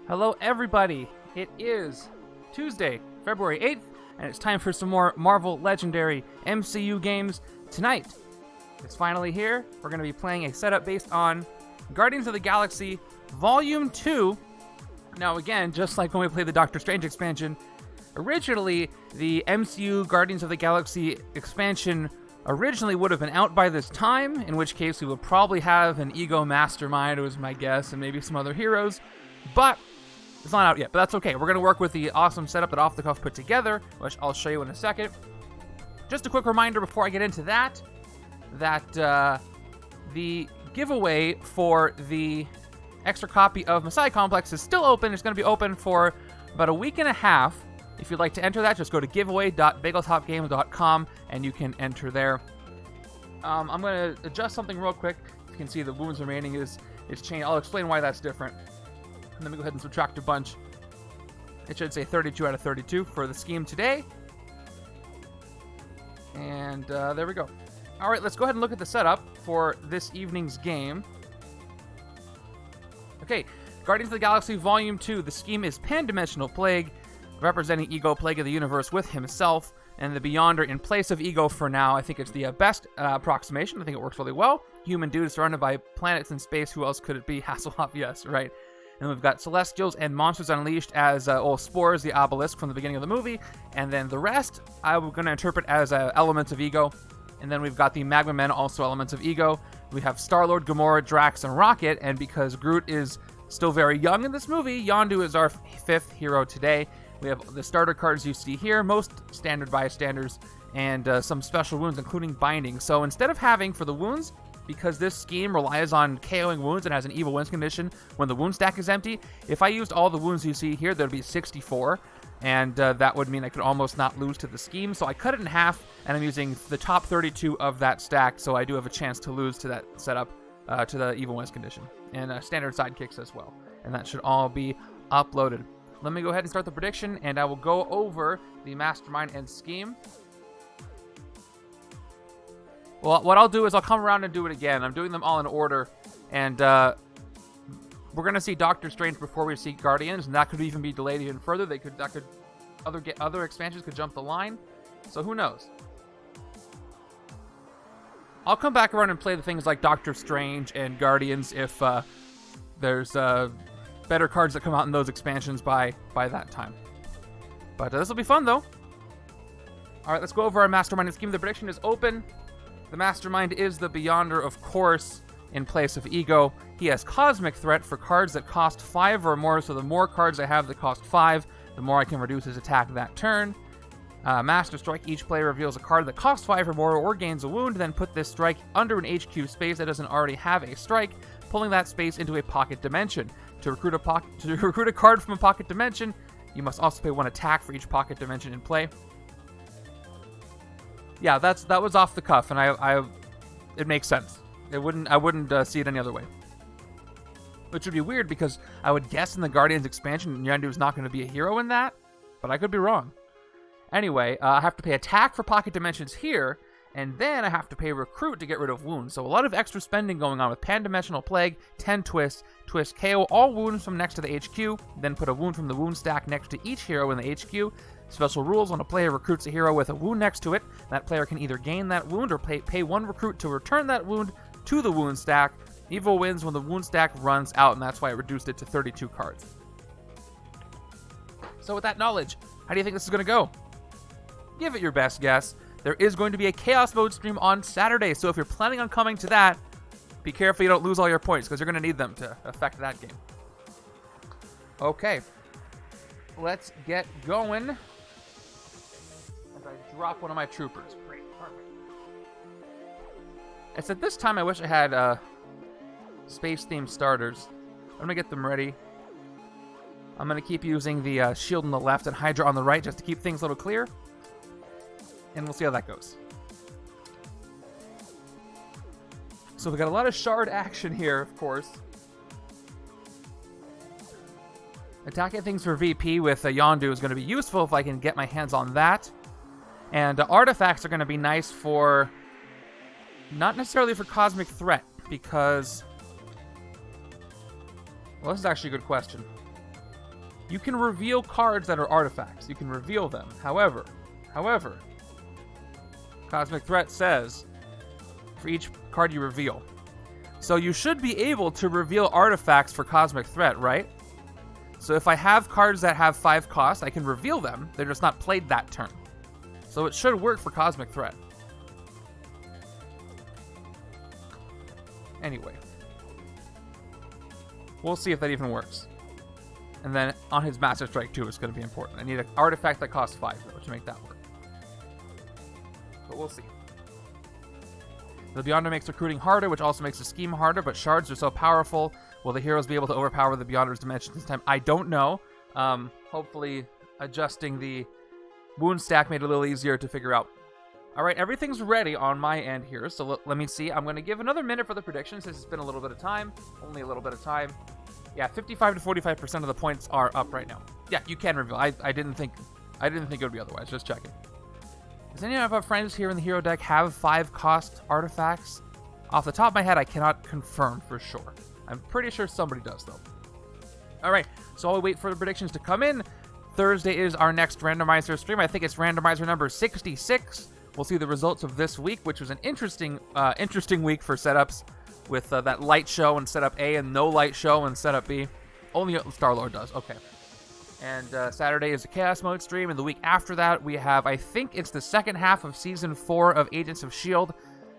Hello, everybody. It is Tuesday, February 8th, and it's time for some more Marvel Legendary MCU games. Tonight, it's finally here. We're going to be playing a setup based on Guardians of the Galaxy Volume 2. Now, again, just like when we played the Doctor Strange expansion, originally, the MCU Guardians of the Galaxy expansion originally would have been out by this time, in which case we would probably have an Ego Mastermind, was my guess, and maybe some other heroes. But it's not out yet, but that's okay. We're going to work with the awesome setup that Off the Cuff put together, which I'll show you in a second. Just a quick reminder before I get into that the giveaway for the extra copy of Messiah Complex is still open. It's going to be open for about a week and a half. If you'd like to enter that, just go to giveaway.bageltopgames.com and you can enter there. I'm going to adjust something real quick. You can see the wounds remaining is changed. I'll explain why that's different. And let me go ahead and subtract a bunch. It should say 32 out of 32 for the scheme today. And there we go. All right, let's go ahead and look at the setup for this evening's game. Okay, Guardians of the Galaxy Volume 2. The scheme is Pan-Dimensional Plague, representing Ego, Plague of the Universe with himself, and the Beyonder in place of Ego for now. I think it's the best approximation. I think it works really well. Human dude surrounded by planets in space. Who else could it be? Hasselhoff, yes, right. And we've got Celestials and Monsters Unleashed as Spores, the Abilisk from the beginning of the movie. And then the rest, I'm going to interpret as elements of Ego. And then we've got the Magma Men, also elements of Ego. We have Star-Lord, Gamora, Drax, and Rocket. And because Groot is still very young in this movie, Yondu is our fifth hero today. We have the starter cards you see here, most standard bystanders, and some special wounds, including binding. So instead of having, for the wounds, because this scheme relies on KOing wounds and has an evil wounds condition when the wound stack is empty, if I used all the wounds you see here, there'd be 64, and that would mean I could almost not lose to the scheme. So I cut it in half, and I'm using the top 32 of that stack, so I do have a chance to lose to that setup, to the evil wounds condition, and standard sidekicks as well. And that should all be uploaded. Let me go ahead and start the prediction, and I will go over the Mastermind and scheme. Well, what I'll do is I'll come around and do it again. I'm doing them all in order, and we're going to see Doctor Strange before we see Guardians, and that could even be delayed even further. Other expansions could jump the line, so who knows? I'll come back around and play the things like Doctor Strange and Guardians if there's better cards that come out in those expansions by that time. But this will be fun, though. All right, let's go over our Mastermind and scheme. The prediction is open. The Mastermind is the Beyonder, of course, in place of Ego. He has Cosmic Threat for cards that cost 5 or more, so the more cards I have that cost 5, the more I can reduce his attack that turn. Master Strike, each player reveals a card that costs 5 or more or gains a wound, then put this strike under an HQ space that doesn't already have a strike, pulling that space into a pocket dimension. To recruit a card from a pocket dimension, you must also pay 1 attack for each pocket dimension in play. Yeah, that was off the cuff, and it makes sense. I wouldn't see it any other way. Which would be weird because I would guess in the Guardians expansion, Yondu is not going to be a hero in that, but I could be wrong. Anyway, I have to pay attack for pocket dimensions here, and then I have to pay recruit to get rid of wounds. So a lot of extra spending going on with Pan-Dimensional Plague, 10 twist KO all wounds from next to the HQ, then put a wound from the wound stack next to each hero in the HQ. Special rules: when a player recruits a hero with a wound next to it, that player can either gain that wound or pay 1 recruit to return that wound to the wound stack. Evil wins when the wound stack runs out, and that's why it reduced it to 32 cards. So with that knowledge, how do you think this is going to go? Give it your best guess. There is going to be a Chaos Mode stream on Saturday, so if you're planning on coming to that, be careful you don't lose all your points, because you're going to need them to affect that game. Okay. Let's get going. As I drop one of my troopers. Great, perfect. It's at this time I wish I had space-themed starters. I'm going to get them ready. I'm going to keep using the shield on the left and Hydra on the right just to keep things a little clear. And we'll see how that goes. So we got a lot of shard action here, of course. Attacking things for VP with Yondu is going to be useful if I can get my hands on that. And artifacts are going to be nice for... not necessarily for Cosmic Threat, because... well, this is actually a good question. You can reveal cards that are artifacts. You can reveal them. However, Cosmic Threat says for each card you reveal. So you should be able to reveal artifacts for Cosmic Threat, right? So if I have cards that have 5 costs, I can reveal them. They're just not played that turn. So it should work for Cosmic Threat. Anyway. We'll see if that even works. And then on his Master Strike too, it's going to be important. I need an artifact that costs 5 though to make that work. But we'll see. The Beyonder makes recruiting harder, which also makes the scheme harder, but shards are so powerful. Will the heroes be able to overpower the Beyonder's dimension this time? I don't know. Hopefully adjusting the wound stack made it a little easier to figure out. All right, everything's ready on my end here, so let me see. I'm going to give another minute for the predictions since it's been a little bit of time. Only a little bit of time. Yeah, 55 to 45% of the points are up right now. Yeah, you can reveal. I didn't think it would be otherwise. Just checking. Does any of our friends here in the hero deck have 5 cost artifacts? Off the top of my head, I cannot confirm for sure. I'm pretty sure somebody does, though. All right, so I'll wait for the predictions to come in. Thursday is our next randomizer stream. I think it's randomizer number 66. We'll see the results of this week, which was an interesting week for setups with that light show in setup A and no light show in setup B. Only Star-Lord does. Okay. And Saturday is a Chaos Mode stream, and the week after that we have, I think it's the second half of Season 4 of Agents of S.H.I.E.L.D.,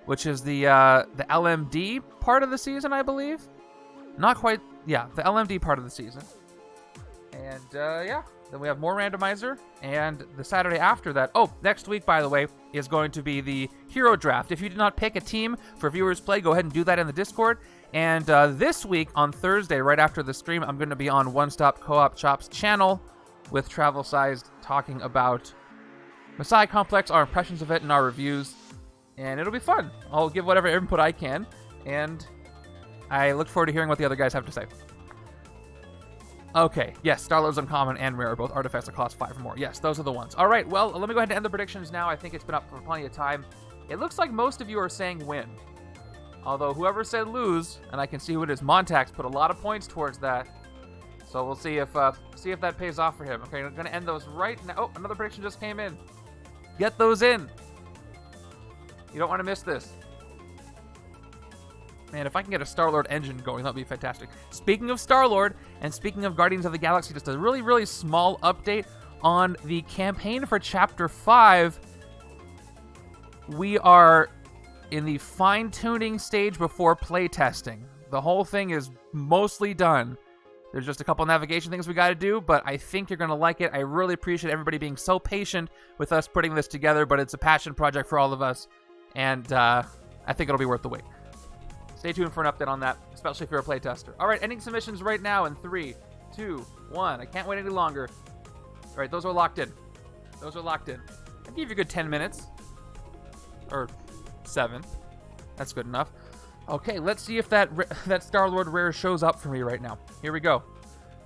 which is the LMD part of the season, I believe. Not quite, yeah, the LMD part of the season. And, yeah, then we have more randomizer, and the Saturday after that, next week, by the way, is going to be the Hero Draft. If you did not pick a team for Viewers Play, go ahead and do that in the Discord. And this week, on Thursday, right after the stream, I'm going to be on One Stop Co-op Chop's channel with Travel Sized talking about Messiah Complex, our impressions of it, and our reviews. And it'll be fun. I'll give whatever input I can, and I look forward to hearing what the other guys have to say. Okay, yes, Star-Lord's uncommon and rare are both artifacts that cost 5 or more. Yes, those are the ones. All right, well, let me go ahead and end the predictions now. I think it's been up for plenty of time. It looks like most of you are saying win. Although whoever said lose, and I can see who it is, Montax put a lot of points towards that. So we'll see if that pays off for him. Okay, I'm going to end those right now. Oh, another prediction just came in. Get those in. You don't want to miss this. Man, if I can get a Star-Lord engine going, that would be fantastic. Speaking of Star-Lord, and speaking of Guardians of the Galaxy, just a really, really small update on the campaign for Chapter 5. We are in the fine-tuning stage before playtesting. The whole thing is mostly done. There's just a couple navigation things we got to do, but I think you're going to like it. I really appreciate everybody being so patient with us putting this together, but it's a passion project for all of us, and I think it'll be worth the wait. Stay tuned for an update on that, especially if you're a playtester. All right, ending submissions right now in 3, 2, 1. I can't wait any longer. All right, those are locked in. Those are locked in. I'll give you a good 10 minutes. Or 7. That's good enough. Okay, let's see if that Star-Lord rare shows up for me right now. Here we go.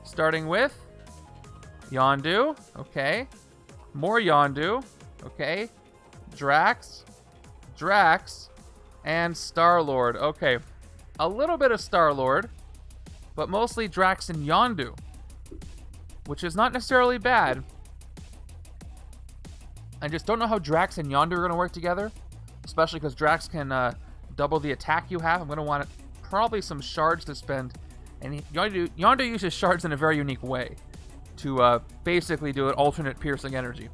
Starting with Yondu. Okay. More Yondu. Okay. Drax. And Star-Lord. Okay. A little bit of Star-Lord, but mostly Drax and Yondu, which is not necessarily bad. I just don't know how Drax and Yondu are going to work together, especially because Drax can double the attack you have. I'm going to want probably some shards to spend, and Yondu uses shards in a very unique way to basically do an alternate piercing energy.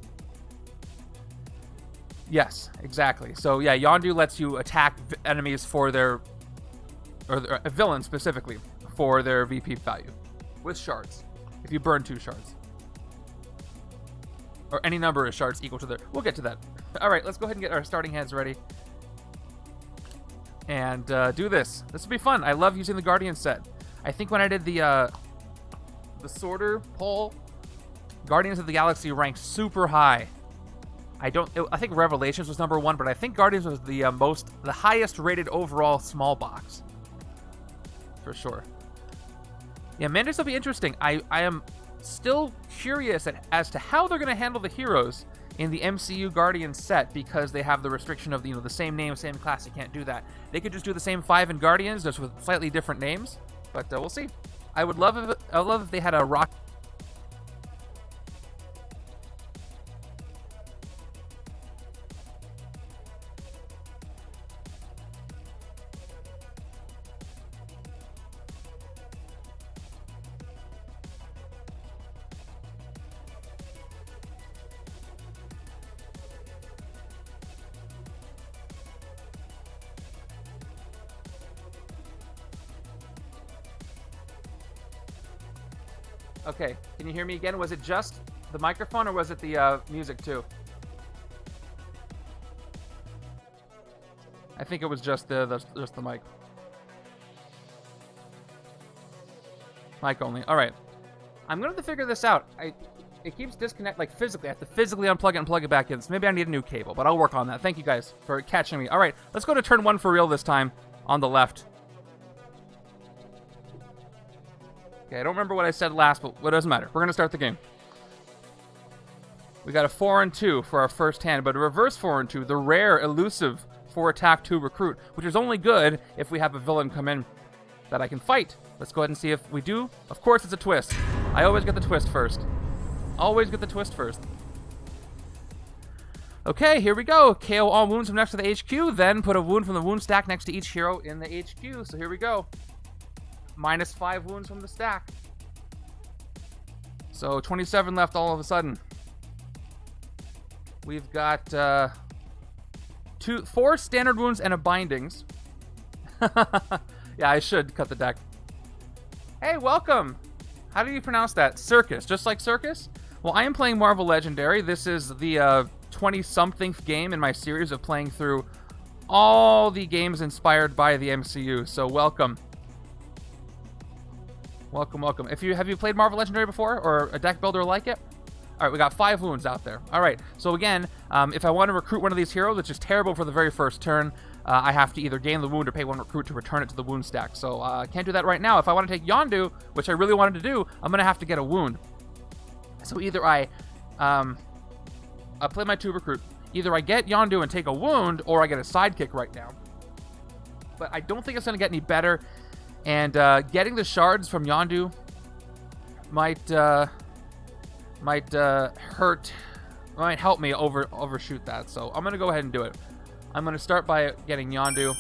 Yes, exactly. So yeah, Yondu lets you attack enemies for their villains specifically for their VP value with shards. If you burn 2 shards, or any number of shards equal to their. We'll get to that. All right, let's go ahead and get our starting hands ready and do this. This will be fun. I love using the Guardian set. I think when I did the sorter poll, Guardians of the Galaxy ranked super high. I think Revelations was number 1, but I think Guardians was the highest rated overall small box. For sure. Yeah, Mantis will be interesting. I am still curious as to how they're going to handle the heroes in the MCU Guardians set, because they have the restriction of the same name, same class. You can't do that. They could just do the same 5 in Guardians, just with slightly different names. But we'll see. I would love if they had a rock. Okay, can you hear me again? Was it just the microphone or was it the music too? I think it was just the mic. Mic only. All right. I'm going to have to figure this out. It keeps disconnect, like physically. I have to physically unplug it and plug it back in. So maybe I need a new cable, but I'll work on that. Thank you guys for catching me. All right, let's go to turn 1 for real this time on the left. Okay, I don't remember what I said last, but it doesn't matter. We're going to start the game. We got a 4 and 2 for our first hand, but a reverse 4 and 2, the rare, elusive 4 attack 2 recruit, which is only good if we have a villain come in that I can fight. Let's go ahead and see if we do. Of course, it's a twist. I always get the twist first. Always get the twist first. Okay, here we go. KO all wounds from next to the HQ, then put a wound from the wound stack next to each hero in the HQ. So here we go. -5 wounds from the stack. So 27 left all of a sudden. We've got 4 standard wounds and a bindings. Yeah, I should cut the deck. Hey, welcome. How do you pronounce that? Circus, just like circus? Well, I am playing Marvel Legendary. This is the 20-something game in my series of playing through all the games inspired by the MCU. So welcome. Welcome, welcome. Have you played Marvel Legendary before, or a deck builder like it? All right, we got 5 wounds out there. All right, so again, if I want to recruit one of these heroes, which is terrible for the very first turn, I have to either gain the wound or pay 1 recruit to return it to the wound stack. So I can't do that right now. If I want to take Yondu, which I really wanted to do, I'm going to have to get a wound. So either I play my 2 recruit. Either I get Yondu and take a wound, or I get a sidekick right now. But I don't think it's going to get any better. And getting the shards from Yondu might help me overshoot that. So I'm going to go ahead and do it. I'm going to start by getting Yondu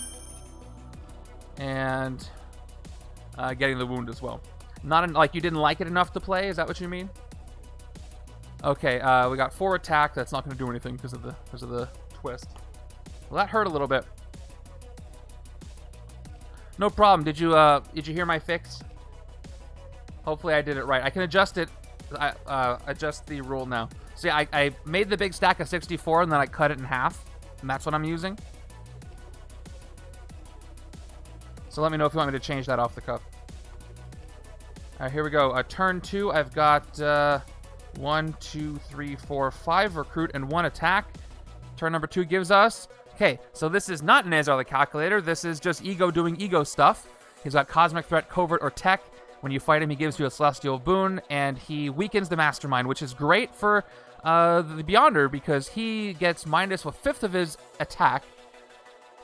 and getting the wound as well. Like you didn't like it enough to play? Is that what you mean? Okay, we got 4 attack. That's not going to do anything because of the twist. Well, that hurt a little bit. No problem. Did you hear my fix? Hopefully I did it right. I can adjust it. Adjust the rule now. See, I made the big stack of 64 and then I cut it in half. And that's what I'm using. So let me know if you want me to change that off the cuff. All right, here we go. Turn 2, I've got 1, 2, 3, 4, 5 recruit and 1 attack. Turn number 2 gives us... Okay, so this is not Nazar the Calculator. This is just Ego doing Ego stuff. He's got Cosmic Threat, Covert, or Tech. When you fight him, he gives you a Celestial Boon, and he weakens the Mastermind, which is great for the Beyonder because he gets -1/5 of his attack.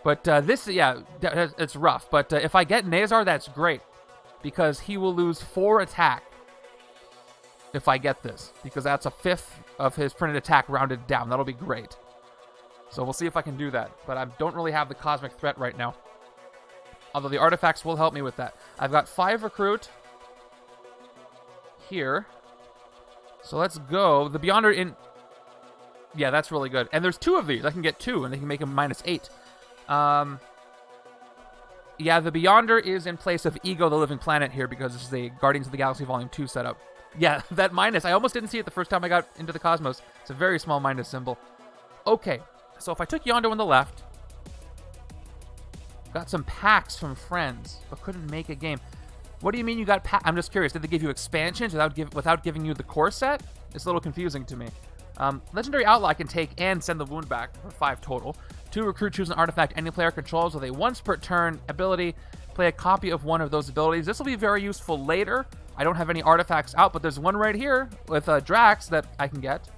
But it's rough. But if I get Nazar, that's great because he will lose 4 attack if I get this, because that's 1/5 of his printed attack rounded down. That'll be great. So we'll see if I can do that. But I don't really have the Cosmic Threat right now. Although the artifacts will help me with that. I've got 5 recruit here. So let's go. The Beyonder in... Yeah, that's really good. And there's 2 of these. I can get 2, and they can make him -8. Yeah, the Beyonder is in place of Ego, the Living Planet here, because this is a Guardians of the Galaxy Volume 2 setup. Yeah, that minus. I almost didn't see it the first time I got into the Cosmos. It's a very small minus symbol. Okay, so if I took Yondu on the left, got some packs from friends, but couldn't make a game. What do you mean you got packs? I'm just curious. Did they give you expansions without giving you the core set? It's a little confusing to me. Legendary Outlaw I can take and send the wound back for 5 total. 2 recruit, choose an artifact any player controls with a once per turn ability. Play a copy of one of those abilities. This will be very useful later. I don't have any artifacts out, but there's one right here with Drax that I can get.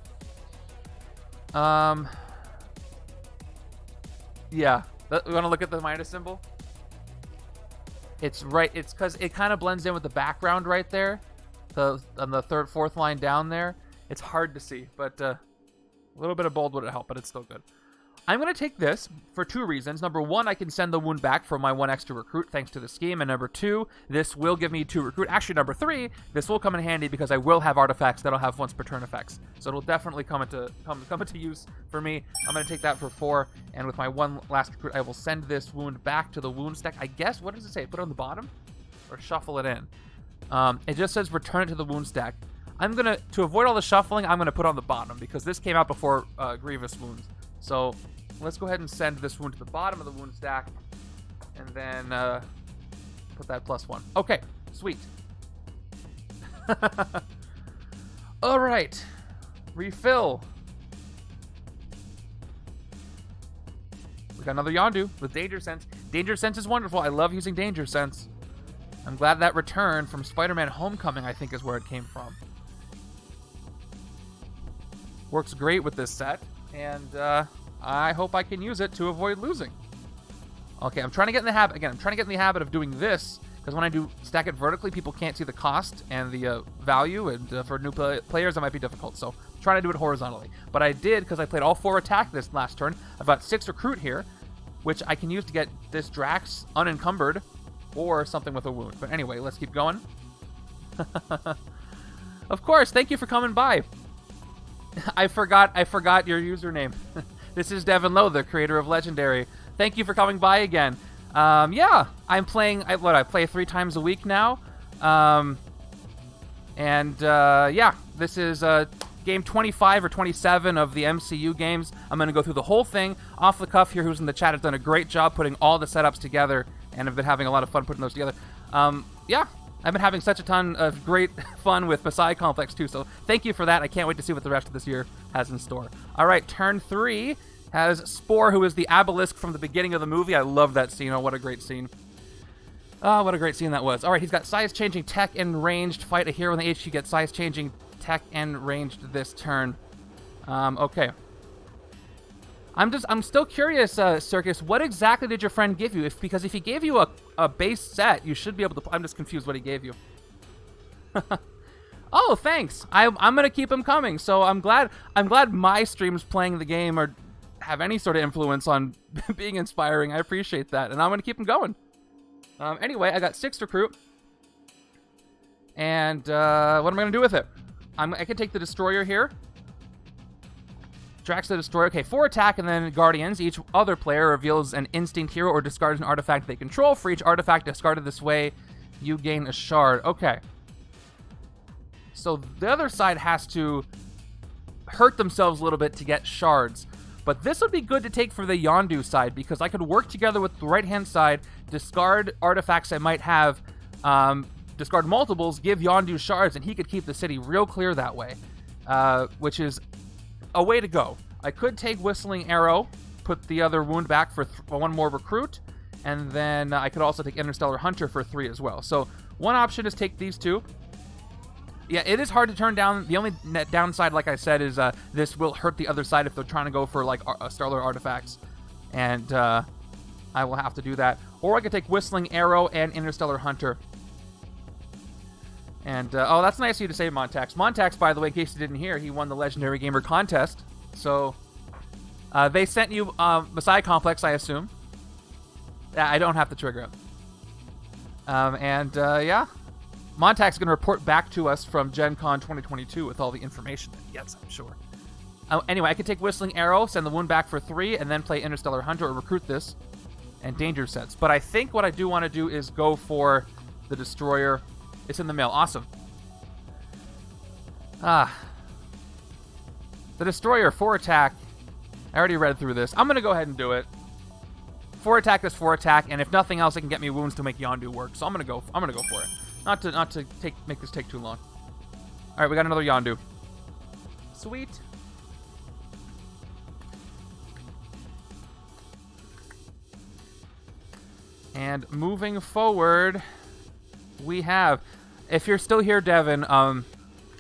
Yeah. You want to look at the minus symbol? It's right. It's because it kind of blends in with the background right there. On the 3rd, 4th line down there. It's hard to see, but a little bit of bold would help, but it's still good. I'm going to take this for 2 reasons. Number 1, I can send the wound back for my 1 extra recruit thanks to the scheme. And number 2, this will give me 2 recruit. Actually, number 3, this will come in handy because I will have artifacts that'll have once per turn effects. So it'll definitely come into use for me. I'm going to take that for 4. And with my 1 last recruit, I will send this wound back to the wound stack. I guess, what does it say? Put it on the bottom? Or shuffle it in? It just says return it to the wound stack. To avoid all the shuffling, I'm gonna put on the bottom because this came out before Grievous wounds. So let's go ahead and send this wound to the bottom of the wound stack, and then put that +1. Okay, sweet. All right, refill. We got another Yondu with Danger Sense. Danger Sense is wonderful. I love using Danger Sense. I'm glad that returned from Spider-Man Homecoming, I think is where it came from. Works great with this set, and I hope I can use it to avoid losing. Okay, I'm trying to get in the habit, again, I'm trying to get in the habit of doing this, because when I do stack it vertically, people can't see the cost and the value, and for new players, that might be difficult, so I'm trying to do it horizontally. But I did, because I played all 4 attack this last turn. I've got 6 recruit here, which I can use to get this Drax unencumbered, or something with a wound. But anyway, let's keep going. Of course, thank you for coming by. I forgot your username. This is Devin Lowe, the creator of Legendary. Thank you for coming by again. Yeah, I'm playing, I play 3 times a week now. Yeah, this is game 25 or 27 of the MCU games. I'm going to go through the whole thing. Off the cuff here, who's in the chat has done a great job putting all the setups together, and have been having a lot of fun putting those together. Yeah, I've been having such a ton of great fun with Messiah Complex too, so thank you for that. I can't wait to see what the rest of this year has in store. All right, turn 3 has Spore, who is the Abilisk from the beginning of the movie. I love that scene. Oh, what a great scene. Oh, what a great scene that was. All right, he's got size-changing tech and ranged. Fight a hero in the HQ, get size-changing tech and ranged this turn. Okay. I'm still curious, Circus, what exactly did your friend give you? Because if he gave you a base set, you should be able to... I'm just confused what he gave you. Oh, thanks. I'm gonna keep him coming. So I'm glad my streams playing the game or have any sort of influence on being inspiring. I appreciate that, and I'm gonna keep him going. Anyway, I got 6 recruit, and what am I gonna do with it? I can take the Destroyer here. Drax the Destroyer. Okay, 4 attack and then Guardians. Each other player reveals an instinct hero or discards an artifact they control. For each artifact discarded this way, you gain a shard. Okay. So the other side has to hurt themselves a little bit to get shards. But this would be good to take for the Yondu side, because I could work together with the right-hand side, discard artifacts I might have, discard multiples, give Yondu shards, and he could keep the city real clear that way, which is a way to go. I could take Whistling Arrow, put the other wound back for 1 more recruit, and then I could also take Interstellar Hunter for 3 as well. So one option is take these 2. Yeah, it is hard to turn down. The only downside, like I said, is this will hurt the other side if they're trying to go for like stellar artifacts, and I will have to do that. Or I could take Whistling Arrow and Interstellar Hunter. And, oh, that's nice of you to say, Montax. Montax, by the way, in case you didn't hear, he won the Legendary Gamer contest. So, they sent you Messiah Complex, I assume. I don't have to trigger it. Yeah. Montax is going to report back to us from Gen Con 2022 with all the information that he gets, I'm sure. Anyway, I could take Whistling Arrow, send the wound back for 3, and then play Interstellar Hunter or recruit this, and Danger Sets. But I think what I do want to do is go for the Destroyer. It's in the mail. Awesome. The Destroyer, 4 attack. I already read through this. I'm going to go ahead and do it. 4 attack is 4 attack, and if nothing else, it can get me wounds to make Yondu work. So I'm going to go for it. Not to make this take too long. All right, we got another Yondu. Sweet. And moving forward, we have, if you're still here, Devin,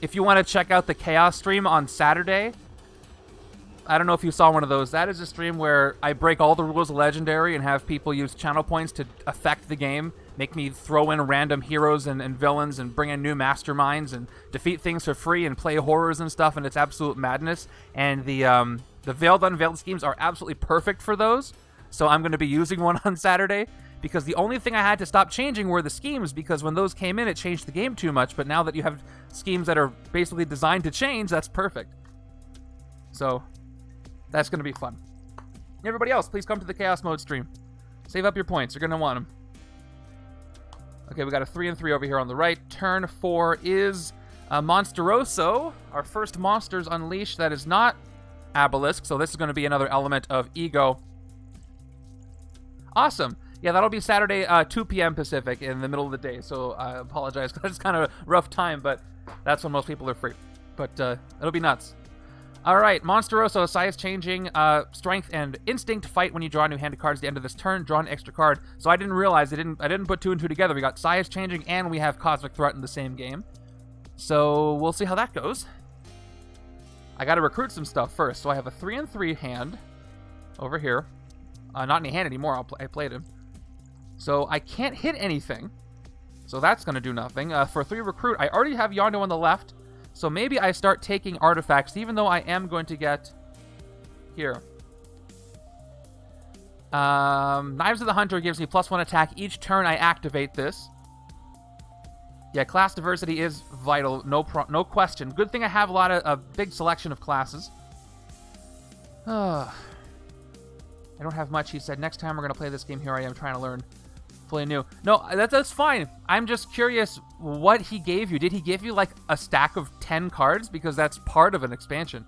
if you want to check out the Chaos stream on Saturday, I don't know if you saw one of those. That is a stream where I break all the rules of Legendary and have people use channel points to affect the game, make me throw in random heroes and villains and bring in new masterminds and defeat things for free and play horrors and stuff, and it's absolute madness. And the Veiled Unveiled schemes are absolutely perfect for those, so I'm going to be using one on Saturday, because the only thing I had to stop changing were the schemes, because when those came in, it changed the game too much, but now that you have schemes that are basically designed to change, that's perfect. So that's going to be fun. Everybody else, please come to the Chaos Mode stream. Save up your points. You're going to want them. Okay, we got a 3 and 3 over here on the right. Turn 4 is Monsteroso. Our first monsters unleashed. That is not Abilisk, so this is going to be another element of ego. Awesome. Yeah, that'll be Saturday, 2 p.m. Pacific in the middle of the day, so I apologize because it's kind of a rough time, but that's when most people are free. But it'll be nuts. All right, Monsteroso, size changing, strength and instinct, fight when you draw a new hand of cards at the end of this turn, draw an extra card. So I didn't realize, I didn't put 2 and 2 together. We got size changing and we have Cosmic Threat in the same game. So we'll see how that goes. I got to recruit some stuff first. So I have a 3 and 3 hand over here. Not in a hand anymore, I played him. So I can't hit anything. So that's going to do nothing. For 3 recruit, I already have Yondu on the left. So maybe I start taking artifacts, even though I am going to get here. Knives of the Hunter gives me +1 attack. Each turn I activate this. Yeah, class diversity is vital, no question. Good thing I have a big selection of classes. I don't have much, he said. Next time we're going to play this game, here I am trying to learn fully new. No, that's fine. I'm just curious what he gave you. Did he give you like a stack of 10 cards? Because that's part of an expansion.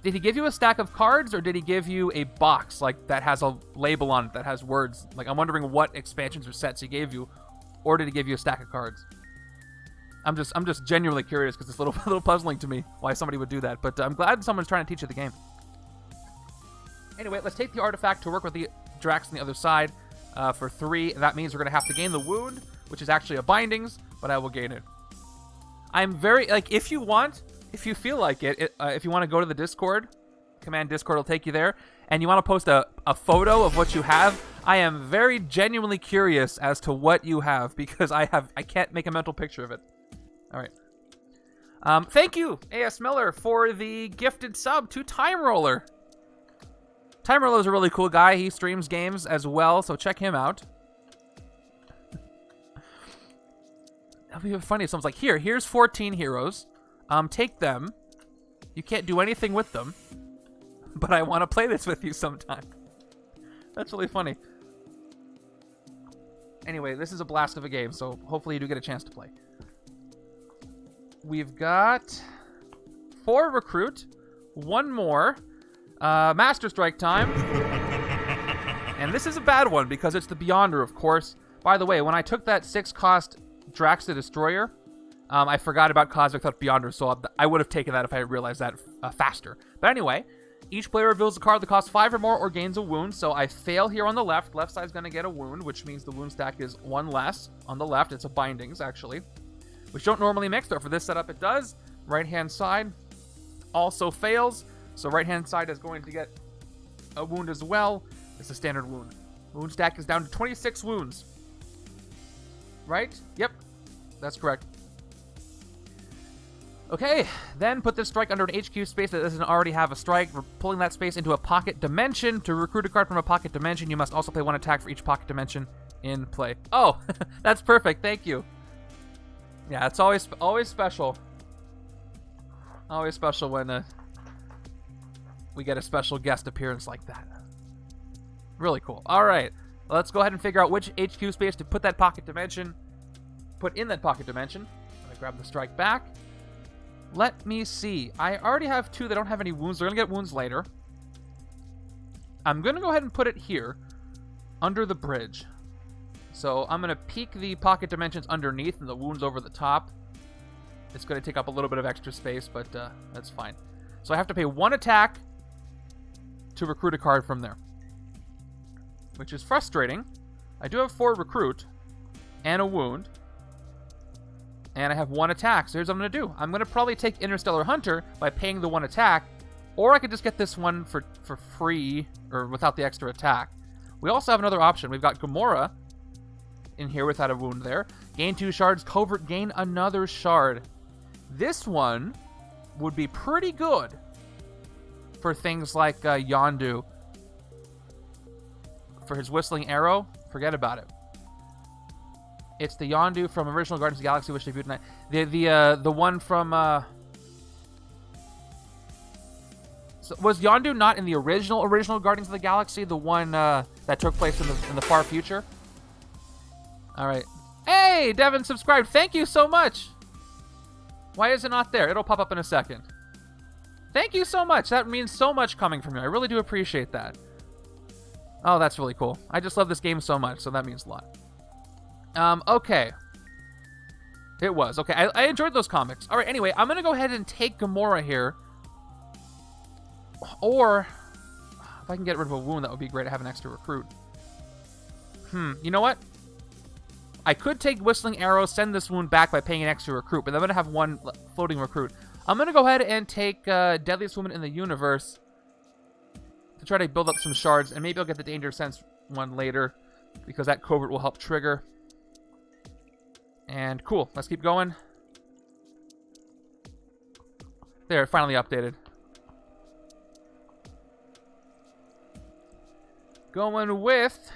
Did he give you a stack of cards, or did he give you a box like that has a label on it that has words? Like, I'm wondering what expansions or sets he gave you, or did he give you a stack of cards? I'm just genuinely curious because it's a little puzzling to me why somebody would do that. But I'm glad someone's trying to teach you the game. Anyway, let's take the artifact to work with the Drax on the other side. For 3, that means we're going to have to gain the wound, which is actually a bindings, but I will gain it. I'm very, like, if you feel like it, if you want to go to the Discord, command Discord will take you there, and you want to post a photo of what you have, I am very genuinely curious as to what you have, because I can't make a mental picture of it. All right. Thank you, A.S. Miller, for the gifted sub to Time Roller. Time Roller is a really cool guy. He streams games as well, so check him out. That'll be funny if someone's like, here's 14 heroes. Take them. You can't do anything with them, but I want to play this with you sometime. That's really funny. Anyway, this is a blast of a game, so hopefully you do get a chance to play. We've got 4 recruit, 1 more. Master Strike time. And this is a bad one because it's the Beyonder, of course. By the way, when I took that 6-cost Drax the Destroyer, I forgot about Cosmic Threat Beyonder, so I would have taken that if I had realized that faster. But anyway, each player reveals a card that costs 5 or more or gains a wound, so I fail here on the left. Left side's going to get a wound, which means the wound stack is 1 less. On the left, it's a bindings, actually, which don't normally mix, but for this setup it does. Right-hand side also fails. So right-hand side is going to get a wound as well. It's a standard wound. Wound stack is down to 26 wounds. Right? Yep. That's correct. Okay, then put this strike under an HQ space that doesn't already have a strike. We're pulling that space into a pocket dimension. To recruit a card from a pocket dimension, you must also play 1 attack for each pocket dimension in play. Oh, that's perfect. Thank you. Yeah, it's always special. Always special when we get a special guest appearance like that. Really cool. All right, let's go ahead and figure out which HQ space to put that pocket dimension. Put in that pocket dimension. I'm gonna grab the strike back. Let me see. I already have 2 that don't have any wounds. They're gonna get wounds later. I'm gonna go ahead and put it here, under the bridge. So I'm gonna peek the pocket dimensions underneath and the wounds over the top. It's gonna take up a little bit of extra space, but that's fine. So I have to pay 1 attack to recruit a card from there, which is frustrating. I do have 4 recruit and a wound, and I have 1 attack. So here's what I'm going to do. I'm going to probably take Interstellar Hunter by paying the 1 attack, or I could just get this one for free or without the extra attack. We also have another option. We've got Gamora in here without a wound there. Gain 2 shards, Covert, gain another shard. This one would be pretty good for things like Yondu. For his Whistling Arrow, forget about it. It's the Yondu from Original Guardians of the Galaxy, which debuted tonight. The one from... So was Yondu not in the original Guardians of the Galaxy? The one that took place in the far future? Alright. Hey, Devin subscribed. Thank you so much. Why is it not there? It'll pop up in a second. Thank you so much. That means so much coming from you. I really do appreciate that. Oh, that's really cool. I just love this game so much, so that means a lot. Okay. It was. Okay, I enjoyed those comics. All right, anyway, I'm going to go ahead and take Gamora here. Or, if I can get rid of a wound, that would be great. I have an extra recruit. You know what? I could take Whistling Arrow, send this wound back by paying an extra recruit, but I'm going to have one floating recruit. I'm going to go ahead and take Deadliest Woman in the Universe to try to build up some shards, and maybe I'll get the Danger Sense one later, because that covert will help trigger. And cool, let's keep going. There, finally updated. Going with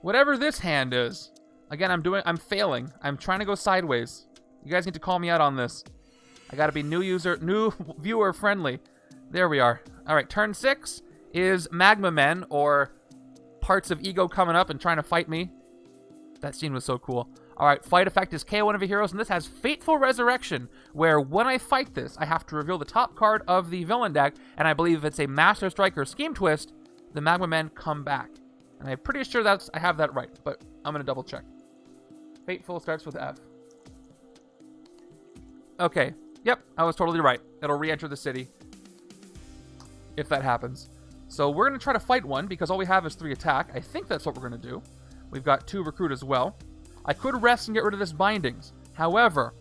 whatever this hand is. Again, I'm failing. I'm trying to go sideways. You guys need to call me out on this. I gotta be new viewer friendly. There we are. All right, turn 6 is Magma Men, or parts of Ego coming up and trying to fight me. That scene was so cool. All right, fight effect is KO one of your heroes, and this has Fateful Resurrection, where when I fight this, I have to reveal the top card of the villain deck, and I believe if it's a Master Strike or Scheme Twist, the Magma Men come back. And I'm pretty sure I have that right, but I'm going to double check. Fateful starts with F. Okay, yep, I was totally right. It'll re-enter the city if that happens. So we're going to try to fight one, because all we have is 3 attack. I think that's what we're going to do. We've got 2 recruit as well. I could rest and get rid of this bindings. However,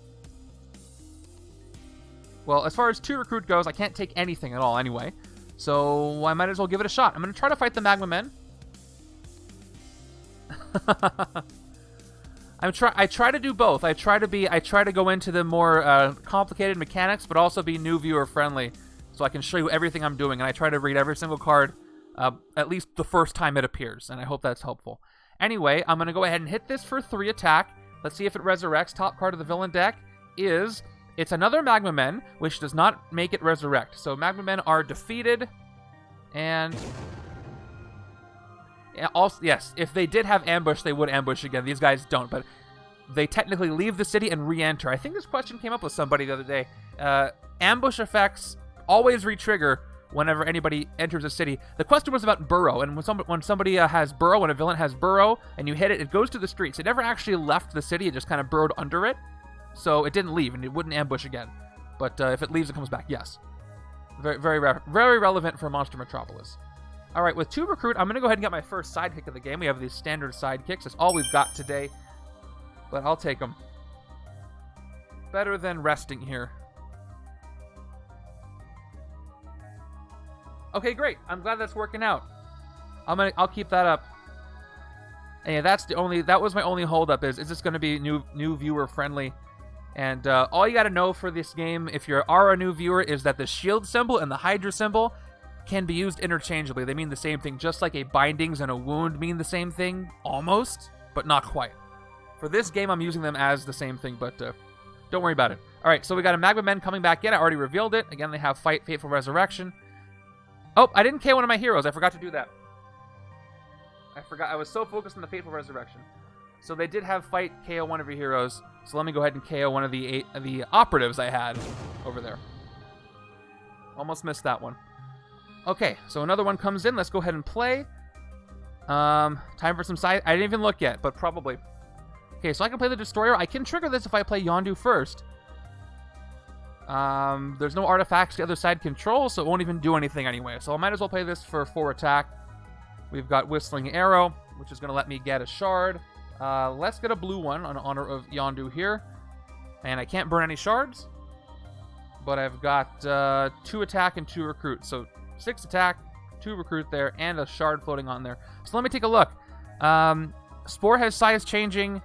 well, as far as 2 recruit goes, I can't take anything at all anyway. So I might as well give it a shot. I'm going to try to fight the Magma Men. I try to do both. I try to go into the more complicated mechanics, but also be new viewer friendly, so I can show you everything I'm doing. And I try to read every single card, at least the first time it appears. And I hope that's helpful. Anyway, I'm going to go ahead and hit this for 3 attack. Let's see if it resurrects. Top card of the villain deck is... It's another Magma Men, which does not make it resurrect. So Magma Men are defeated. And... yeah, also, yes, if they did have ambush, they would ambush again. These guys don't, but they technically leave the city and re-enter. I think this question came up with somebody the other day. Ambush effects always re-trigger whenever anybody enters a city. The question was about burrow, and when somebody has burrow, when a villain has burrow, and you hit it, it goes to the streets. It never actually left the city, it just kind of burrowed under it. So it didn't leave, and it wouldn't ambush again. But if it leaves, it comes back, yes. Very, very relevant for Monster Metropolis. All right, with 2 recruit, I'm going to go ahead and get my first sidekick of the game. We have these standard sidekicks. That's all we've got today, but I'll take them. Better than resting here. Okay, great. I'm glad that's working out. I'll keep that up. And yeah, that was my only holdup. Is this going to be new viewer friendly? And all you got to know for this game, if you are a new viewer, is that the shield symbol and the Hydra symbol can be used interchangeably. They mean the same thing, just like a bindings and a wound mean the same thing, almost, but not quite. For this game, I'm using them as the same thing, but don't worry about it. All right, so we got a Magma Men coming back in. I already revealed it. Again, they have Fight, Fateful Resurrection. Oh, I didn't KO one of my heroes. I forgot to do that. I forgot. I was so focused on the Fateful Resurrection. So they did have Fight, KO one of your heroes. So let me go ahead and KO one of the operatives I had over there. Almost missed that one. Okay, so another one comes in. Let's go ahead and play. Time for some side. I didn't even look yet, but probably. Okay, so I can play the Destroyer. I can trigger this if I play Yondu first. There's no artifacts the other side controls, so it won't even do anything anyway. So I might as well play this for 4 attack. We've got Whistling Arrow, which is going to let me get a shard. Let's get a blue one in honor of Yondu here. And I can't burn any shards. But I've got 2 attack and 2 recruit. So 6 attack, 2 recruit there, and a shard floating on there. So let me take a look. Spore has size changing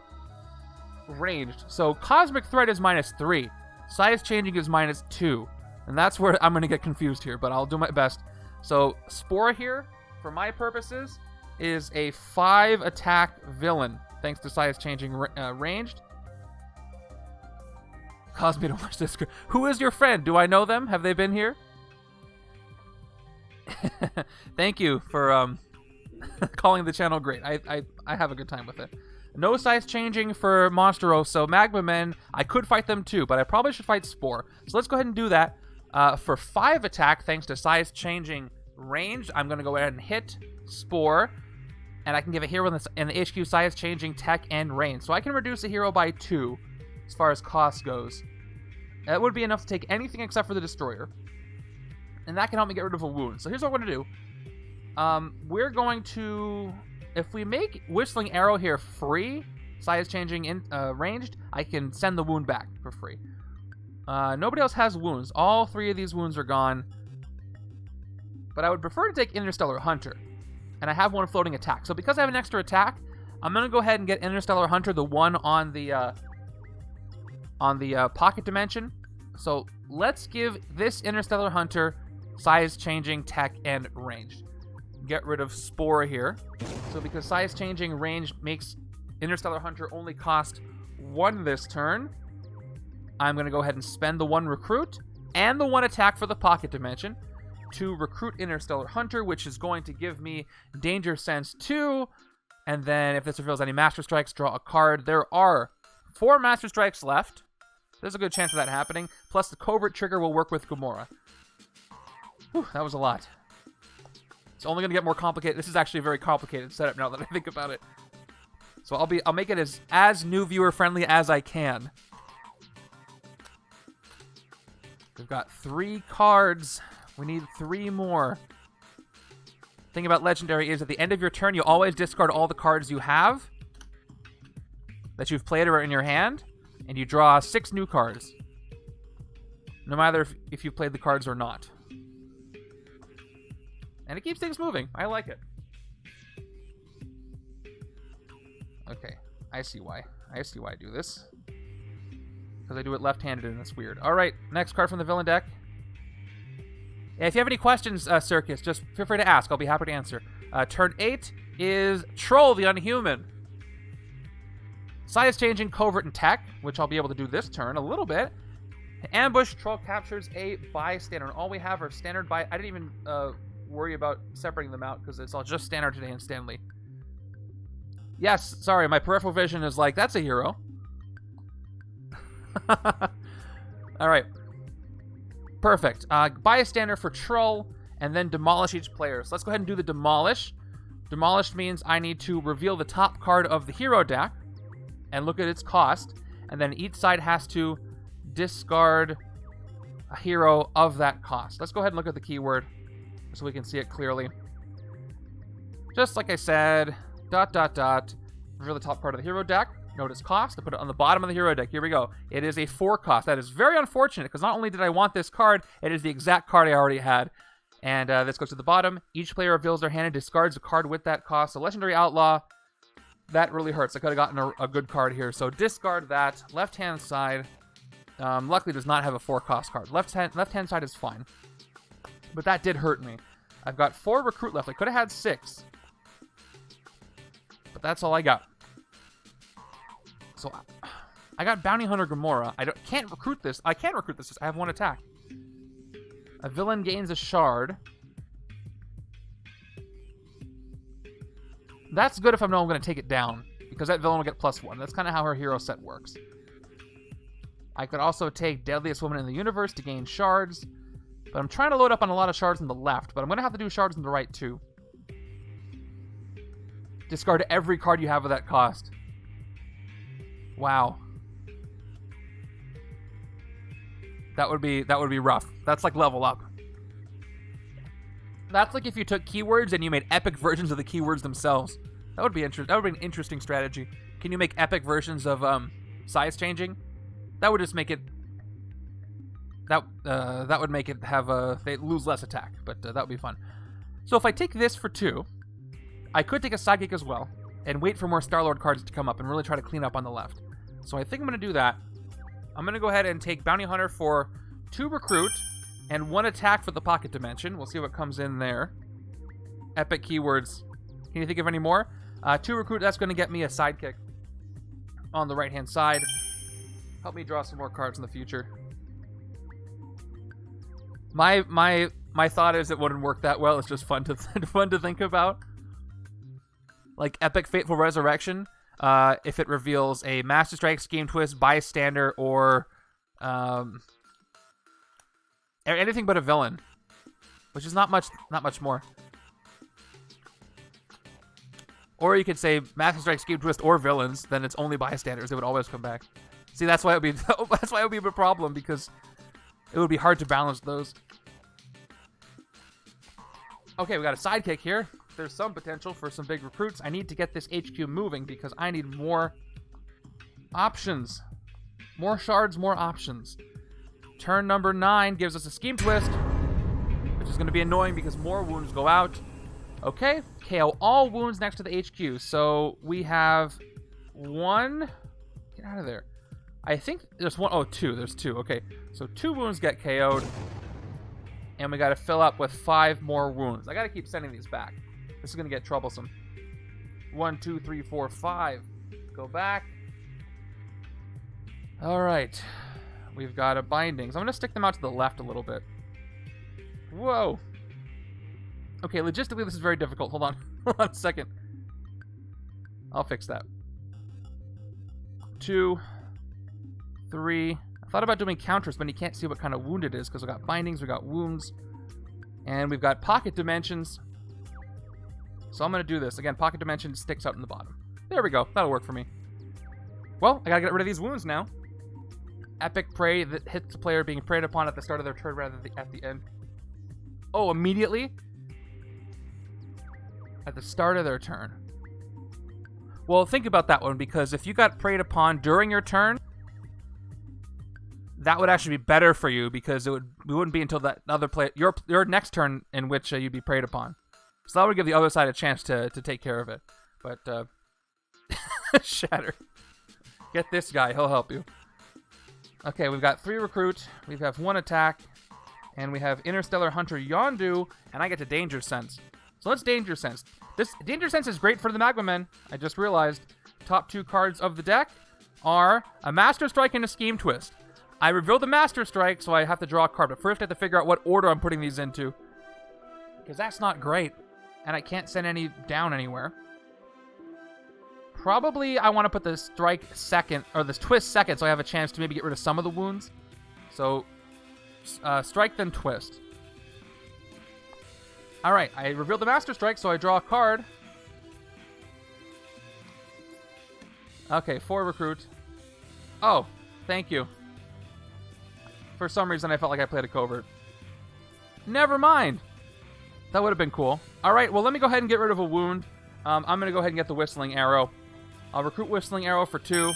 ranged. So Cosmic Threat is -3. Size changing is -2. And that's where I'm going to get confused here, but I'll do my best. So Spore here, for my purposes, is a 5 attack villain, thanks to size changing ranged. Cause me to watch this. Who is your friend? Do I know them? Have they been here? Thank you for calling the channel great. I have a good time with it. No size changing for Monsteroso. Magma Men, I could fight them too, but I probably should fight Spore. So let's go ahead and do that. For 5 attack, thanks to size changing range, I'm going to go ahead and hit Spore. And I can give a hero in the HQ size changing tech and range. So I can reduce a hero by 2 as far as cost goes. That would be enough to take anything except for the Destroyer. And that can help me get rid of a wound. So here's what we're going to do. We're going to... If we make Whistling Arrow here free, size changing in ranged, I can send the wound back for free. Nobody else has wounds. All 3 of these wounds are gone. But I would prefer to take Interstellar Hunter. And I have one floating attack. So because I have an extra attack, I'm going to go ahead and get Interstellar Hunter, the one on the pocket dimension. So let's give this Interstellar Hunter size changing tech and ranged. Get rid of Spore here. So because size changing range makes Interstellar Hunter only cost 1 this turn, I'm going to go ahead and spend the 1 recruit and the 1 attack for the pocket dimension to recruit Interstellar Hunter, which is going to give me Danger Sense 2. And then if this reveals any Master Strikes, draw a card. There are 4 Master Strikes left. There's a good chance of that happening. Plus the Covert trigger will work with Gamora. Whew, that was a lot. It's only going to get more complicated. This is actually a very complicated setup now that I think about it. So I'll make it as new viewer friendly as I can. We've got 3 cards. We need 3 more. Thing about Legendary is at the end of your turn, you always discard all the cards you have that you've played or in your hand, and you draw 6 new cards. No matter if you've played the cards or not. And it keeps things moving. I like it. Okay. I see why. I see why I do this. Because I do it left-handed and it's weird. Alright, next card from the villain deck. Yeah, if you have any questions, Circus, just feel free to ask. I'll be happy to answer. Turn 8 is Troll the Unhuman. Size changing Covert and Tech, which I'll be able to do this turn a little bit. Ambush, Troll captures a bystander. And all we have are standard by... I didn't even... worry about separating them out because it's all just standard today in Stanley. Yes, sorry, my peripheral vision is like, that's a hero. Alright. Perfect. Bystander for Troll, and then demolish each player. So let's go ahead and do the demolish. Demolished means I need to reveal the top card of the hero deck and look at its cost, and then each side has to discard a hero of that cost. Let's go ahead and look at the keyword so we can see it clearly. Just like I said, ... reveal the top card of the hero deck, note its cost, I put it on the bottom of the hero deck. Here we go. It is a 4 cost. That is very unfortunate, because not only did I want this card, it is the exact card I already had. And this goes to the bottom. Each player reveals their hand and discards a card with that cost. So Legendary Outlaw, that really hurts. I could have gotten a good card here. So discard that. Left-hand side, luckily does not have a 4 cost card. Left-hand side is fine. But that did hurt me. I've got 4 recruit left. I could have had 6. But that's all I got. So I got Bounty Hunter Gamora. Can't recruit this. I can't recruit this. I have 1 attack. A villain gains a shard. That's good if I know I'm going to take it down, because that villain will get +1. That's kind of how her hero set works. I could also take Deadliest Woman in the Universe to gain shards. But I'm trying to load up on a lot of shards on the left, but I'm going to have to do shards on the right too. Discard every card you have of that cost. Wow. That would be rough. That's like level up. That's like if you took keywords and you made epic versions of the keywords themselves. That would be interesting. That would be an interesting strategy. Can you make epic versions of size changing? That would just make it... That would make it have they lose less attack, but that would be fun. So if I take this for 2, I could take a Sidekick as well and wait for more Star-Lord cards to come up and really try to clean up on the left. So I think I'm going to do that. I'm going to go ahead and take Bounty Hunter for 2 recruit and 1 attack for the pocket dimension. We'll see what comes in there. Epic keywords. Can you think of any more? 2 recruit, that's going to get me a Sidekick on the right-hand side. Help me draw some more cards in the future. My thought is it wouldn't work that well. It's just fun to think about. like Epic Fateful Resurrection, if it reveals a Master Strike, Scheme Twist, Bystander, or anything but a villain, which is not much more. Or you could say Master Strike, Scheme Twist, or villains. Then it's only bystanders. They would always come back. See, that's why it would be a problem, because it would be hard to balance those. Okay, we got a sidekick here. There's some potential for some big recruits. I need to get this HQ moving because I need more options. More shards, more options. Turn number 9 gives us a Scheme Twist, which is going to be annoying because more wounds go out. Okay, KO all wounds next to the HQ. So we have 1. Get out of there. I think there's 1. Oh, 2. There's 2. Okay, so 2 wounds get KO'd. And we got to fill up with 5 more wounds. I got to keep sending these back. This is going to get troublesome. 1, 2, 3, 4, 5. Go back. All right. We've got a bindings. I'm going to stick them out to the left a little bit. Whoa. Okay, logistically, this is very difficult. Hold on. Hold on a second. I'll fix that. 2, 3. I thought about doing counters, but you can't see what kind of wound it is because we got bindings, we got wounds, and we've got pocket dimensions. So I'm going to do this. Again, pocket dimension sticks out in the bottom. There we go. That'll work for me. Well, I got to get rid of these wounds now. Epic prey that hits the player being preyed upon at the start of their turn rather than at the end. Oh, immediately? At the start of their turn. Well, think about that one, because if you got preyed upon during your turn, that would actually be better for you, because it wouldn't be until that other player, your next turn in which you'd be preyed upon. So that would give the other side a chance to take care of it. But Shatter, get this guy, he'll help you. Okay, we've got 3 recruit, we have 1 attack, and we have Interstellar Hunter Yondu, and I get to Danger Sense. So let's Danger Sense. This Danger Sense is great for the Magma Men. I just realized top 2 cards of the deck are a Master Strike and a Scheme Twist. I revealed the Master Strike, so I have to draw a card. But first I have to figure out what order I'm putting these into, because that's not great. And I can't send any down anywhere. Probably I want to put the Strike second, or this Twist second, so I have a chance to maybe get rid of some of the wounds. So, Strike then Twist. Alright, I revealed the Master Strike, so I draw a card. Okay, 4 recruit. Oh, thank you. For some reason, I felt like I played a covert. Never mind. That would have been cool. Alright, well, let me go ahead and get rid of a wound. I'm going to go ahead and get the Whistling Arrow. I'll recruit Whistling Arrow for 2.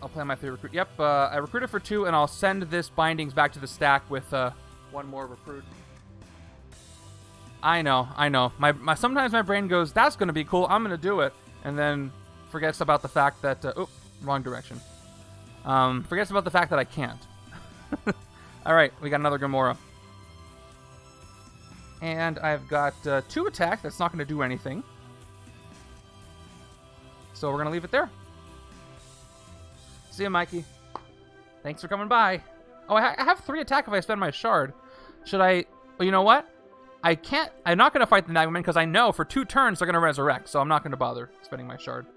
I'll play my 3 recruit. Yep, I recruited for 2, and I'll send this Bindings back to the stack with 1 more recruit. I know. Sometimes my brain goes, that's going to be cool, I'm going to do it. And then forgets about the fact that... wrong direction. Forgets about the fact that I can't. Alright, we got another Gamora. And I've got 2 attack. That's not going to do anything. So we're going to leave it there. See ya, Mikey. Thanks for coming by. Oh, I have 3 attack if I spend my shard. Should I... Well, you know what? I can't... I'm not going to fight the Magma Men because I know for 2 turns they're going to resurrect. So I'm not going to bother spending my shard.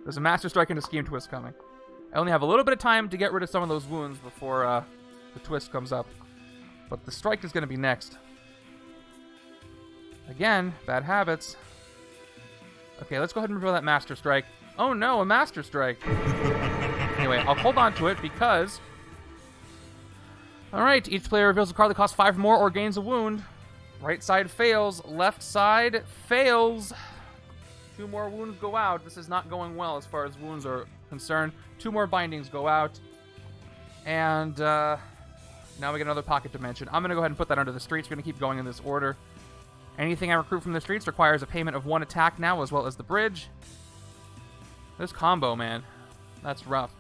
There's a Master Strike and a Scheme Twist coming. I only have a little bit of time to get rid of some of those wounds before the Twist comes up. But the Strike is going to be next. Again, bad habits. Okay, let's go ahead and reveal that Master Strike. Oh no, a Master Strike. Anyway, I'll hold on to it because... Alright, each player reveals a card that costs 5 more or gains a wound. Right side fails, left side fails. 2 more wounds go out. This is not going well as far as wounds are concerned. 2 more bindings go out. And now we get another pocket dimension. I'm going to go ahead and put that under the streets. We're going to keep going in this order. Anything I recruit from the streets requires a payment of 1 attack now, as well as the bridge. This combo, man. That's rough.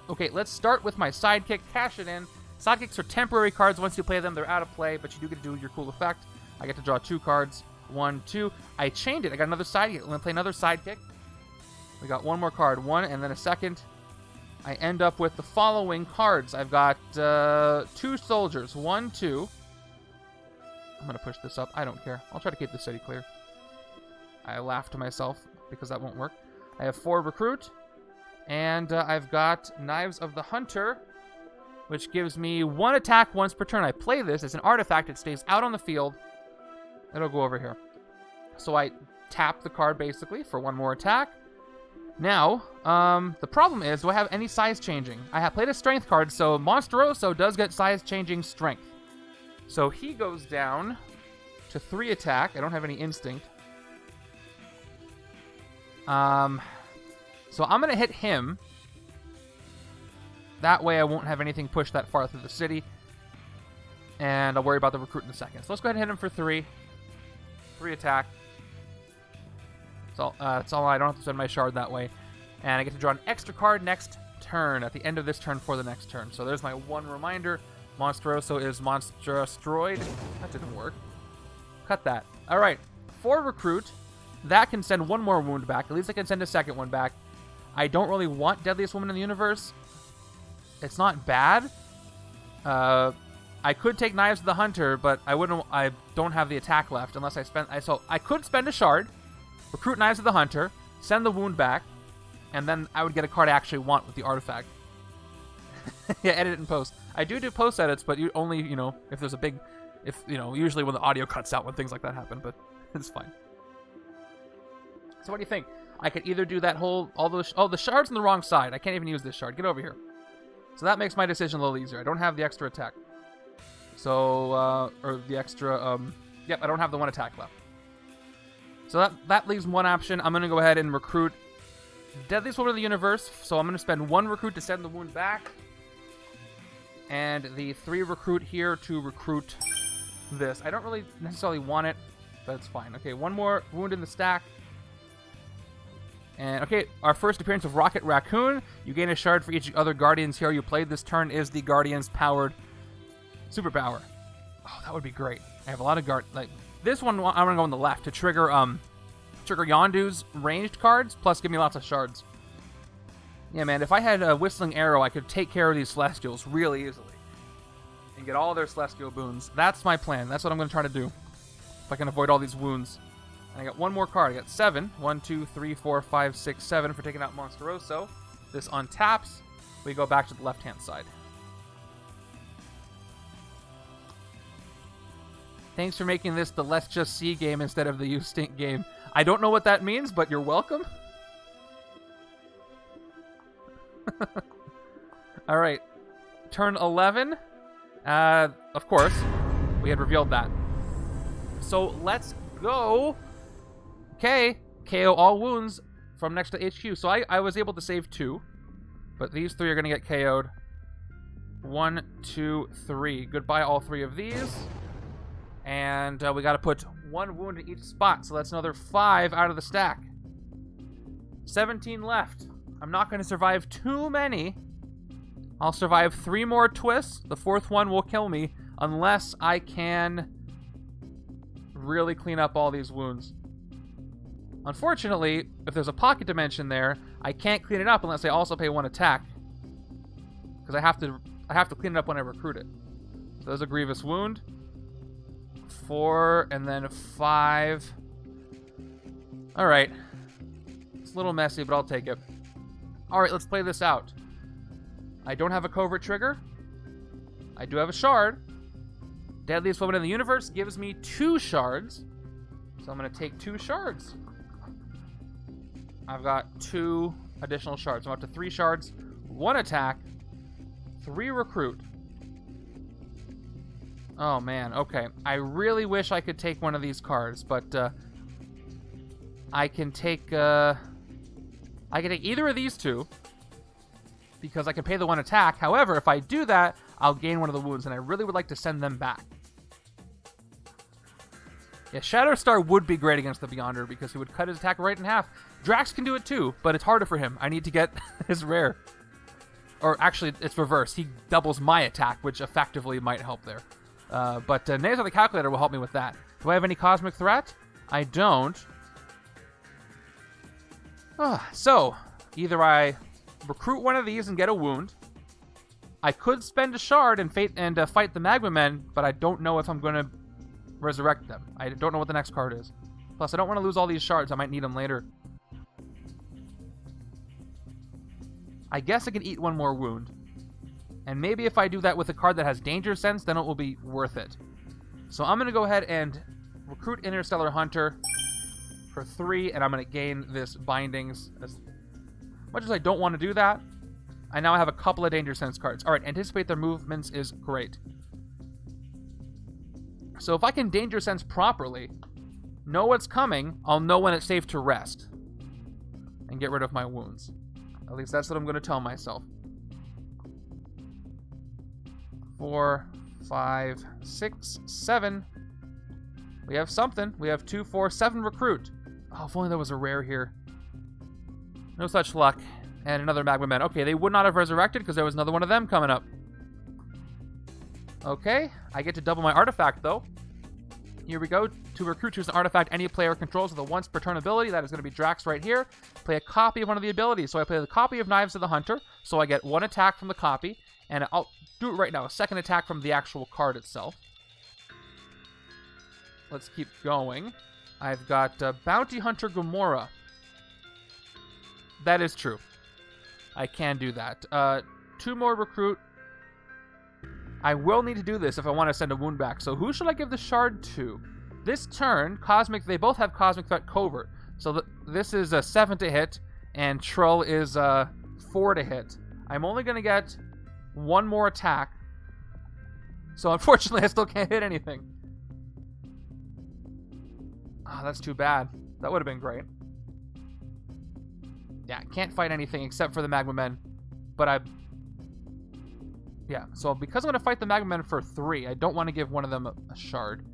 Okay, let's start with my sidekick. Cash it in. Sidekicks are temporary cards. Once you play them, they're out of play, but you do get to do your cool effect. I get to draw 2 cards. 1, 2. I chained it. I got another sidekick. I'm going to play another sidekick. We got 1 more card. 1 and then a second. I end up with the following cards. I've got 2 soldiers. 1, 2. I'm going to push this up. I don't care. I'll try to keep the city clear. I laugh to myself because that won't work. I have 4 recruit. And I've got Knives of the Hunter, which gives me 1 attack once per turn. I play this as an artifact. It stays out on the field. It'll go over here. So I tap the card, basically, for 1 more attack. Now, the problem is, do I have any size changing? I have played a strength card, so Monsteroso does get size changing strength. So he goes down to 3 attack. I don't have any instinct. So I'm going to hit him. That way I won't have anything pushed that far through the city. And I'll worry about the recruit in a second. So let's go ahead and hit him for 3. 3 attack. That's all. I don't have to spend my shard that way. And I get to draw an extra card next turn, at the end of this turn for the next turn. So there's my 1 reminder. Monsteroso is Monstrostroid. That didn't work. Cut that. All right. 4 recruit. That can send 1 more wound back. At least I can send a second one back. I don't really want Deadliest Woman in the Universe. It's not bad. I could take Knives of the Hunter, but I don't have the attack left unless I spend. So I could spend a shard, recruit Knives of the Hunter, send the wound back, and then I would get a card I actually want with the artifact. Yeah, edit it and post. I do post edits, but you only, if there's a big, usually when the audio cuts out when things like that happen, but it's fine. So what do you think? I could either do that the shard's on the wrong side. I can't even use this shard. Get over here. So that makes my decision a little easier. I don't have the extra attack. So, or the extra, yep, I don't have the 1 attack left. So that leaves 1 option. I'm going to go ahead and recruit Deadliest Woman of the Universe. So I'm going to spend 1 recruit to send the wound back. And the 3 recruit here to recruit this. I don't really necessarily want it, but it's fine. Okay, 1 more wound in the stack. And, okay, our first appearance of Rocket Raccoon. You gain a shard for each other Guardians hero you played this turn is the Guardian's powered superpower. Oh, that would be great. I have a lot of this one, I'm going to go on the left to trigger Yondu's ranged cards, plus give me lots of shards. Yeah, man, if I had a Whistling Arrow, I could take care of these Celestials really easily. And get all their Celestial boons. That's my plan. That's what I'm going to try to do. If I can avoid all these wounds. And I got 1 more card. I got 7. 1, 2, 3, 4, 5, 6, 7 for taking out Monsteroso. This untaps. We go back to the left-hand side. Thanks for making this the Let's Just See game instead of the You Stink game. I don't know what that means, but you're welcome. All right. Turn 11. Of course, we had revealed that. So let's go. Okay, KO all wounds from next to HQ. So I was able to save 2, but these 3 are going to get KO'd. 1, 2, 3. Goodbye, all 3 of these. And we got to put 1 wound in each spot, so that's another 5 out of the stack. 17 left. I'm not going to survive too many. I'll survive 3 more twists. The 4th one will kill me unless I can really clean up all these wounds. Unfortunately, if there's a pocket dimension there, I can't clean it up unless I also pay 1 attack. Because I have to clean it up when I recruit it. So there's a grievous wound. 4 and then 5. Alright. It's a little messy, but I'll take it. Alright, let's play this out. I don't have a covert trigger. I do have a shard. Deadliest Woman in the Universe gives me 2 shards. So I'm going to take 2 shards. I've got 2 additional shards. I'm up to 3 shards, 1 attack, 3 recruit. Oh, man. Okay. I really wish I could take one of these cards, but I can take either of these 2 because I can pay the 1 attack. However, if I do that, I'll gain 1 of the wounds, and I really would like to send them back. Yeah, Shatterstar would be great against the Beyonder because he would cut his attack right in half. Drax can do it too, but it's harder for him. I need to get his rare. Or actually, it's reverse. He doubles my attack, which effectively might help there. But Nails on the Calculator will help me with that. Do I have any Cosmic Threat? I don't. So, either I recruit one of these and get a wound. I could spend a shard and fight the Magma Men, but I don't know if I'm going to resurrect them. I don't know what the next card is. Plus, I don't want to lose all these shards. I might need them later. I guess I can eat one more wound. And maybe if I do that with a card that has Danger Sense, then it will be worth it. So I'm going to go ahead and recruit Interstellar Hunter for 3, and I'm going to gain this Bindings. As much as I don't want to do that, I now have a couple of Danger Sense cards. Alright, anticipate their movements is great. So if I can Danger Sense properly, know what's coming, I'll know when it's safe to rest. And get rid of my wounds. At least that's what I'm going to tell myself. 4, 5, 6, 7. We have something. We have 2, 4, 7 recruit. Oh, if only there was a rare here. No such luck. And another Magma Men. Okay, they would not have resurrected because there was another one of them coming up. Okay, I get to double my artifact, though. Here we go. To recruit, choose an artifact any player controls with a once per turn ability. That is going to be Drax right here. Play a copy of one of the abilities. So I play the copy of Knives of the Hunter. So I get 1 attack from the copy. And I'll do it right now. A 2nd attack from the actual card itself. Let's keep going. I've got Bounty Hunter Gamora. That is true. I can do that. 2 more recruit. I will need to do this if I want to send a wound back. So who should I give the shard to? This turn, they both have Cosmic Threat Covert. So this is a 7 to hit, and Trull is 4 to hit. I'm only going to get 1 more attack. So unfortunately, I still can't hit anything. Oh, that's too bad. That would have been great. Yeah, can't fight anything except for the Magma Men. But yeah, so because I'm going to fight the Magma Men for 3, I don't want to give one of them a shard.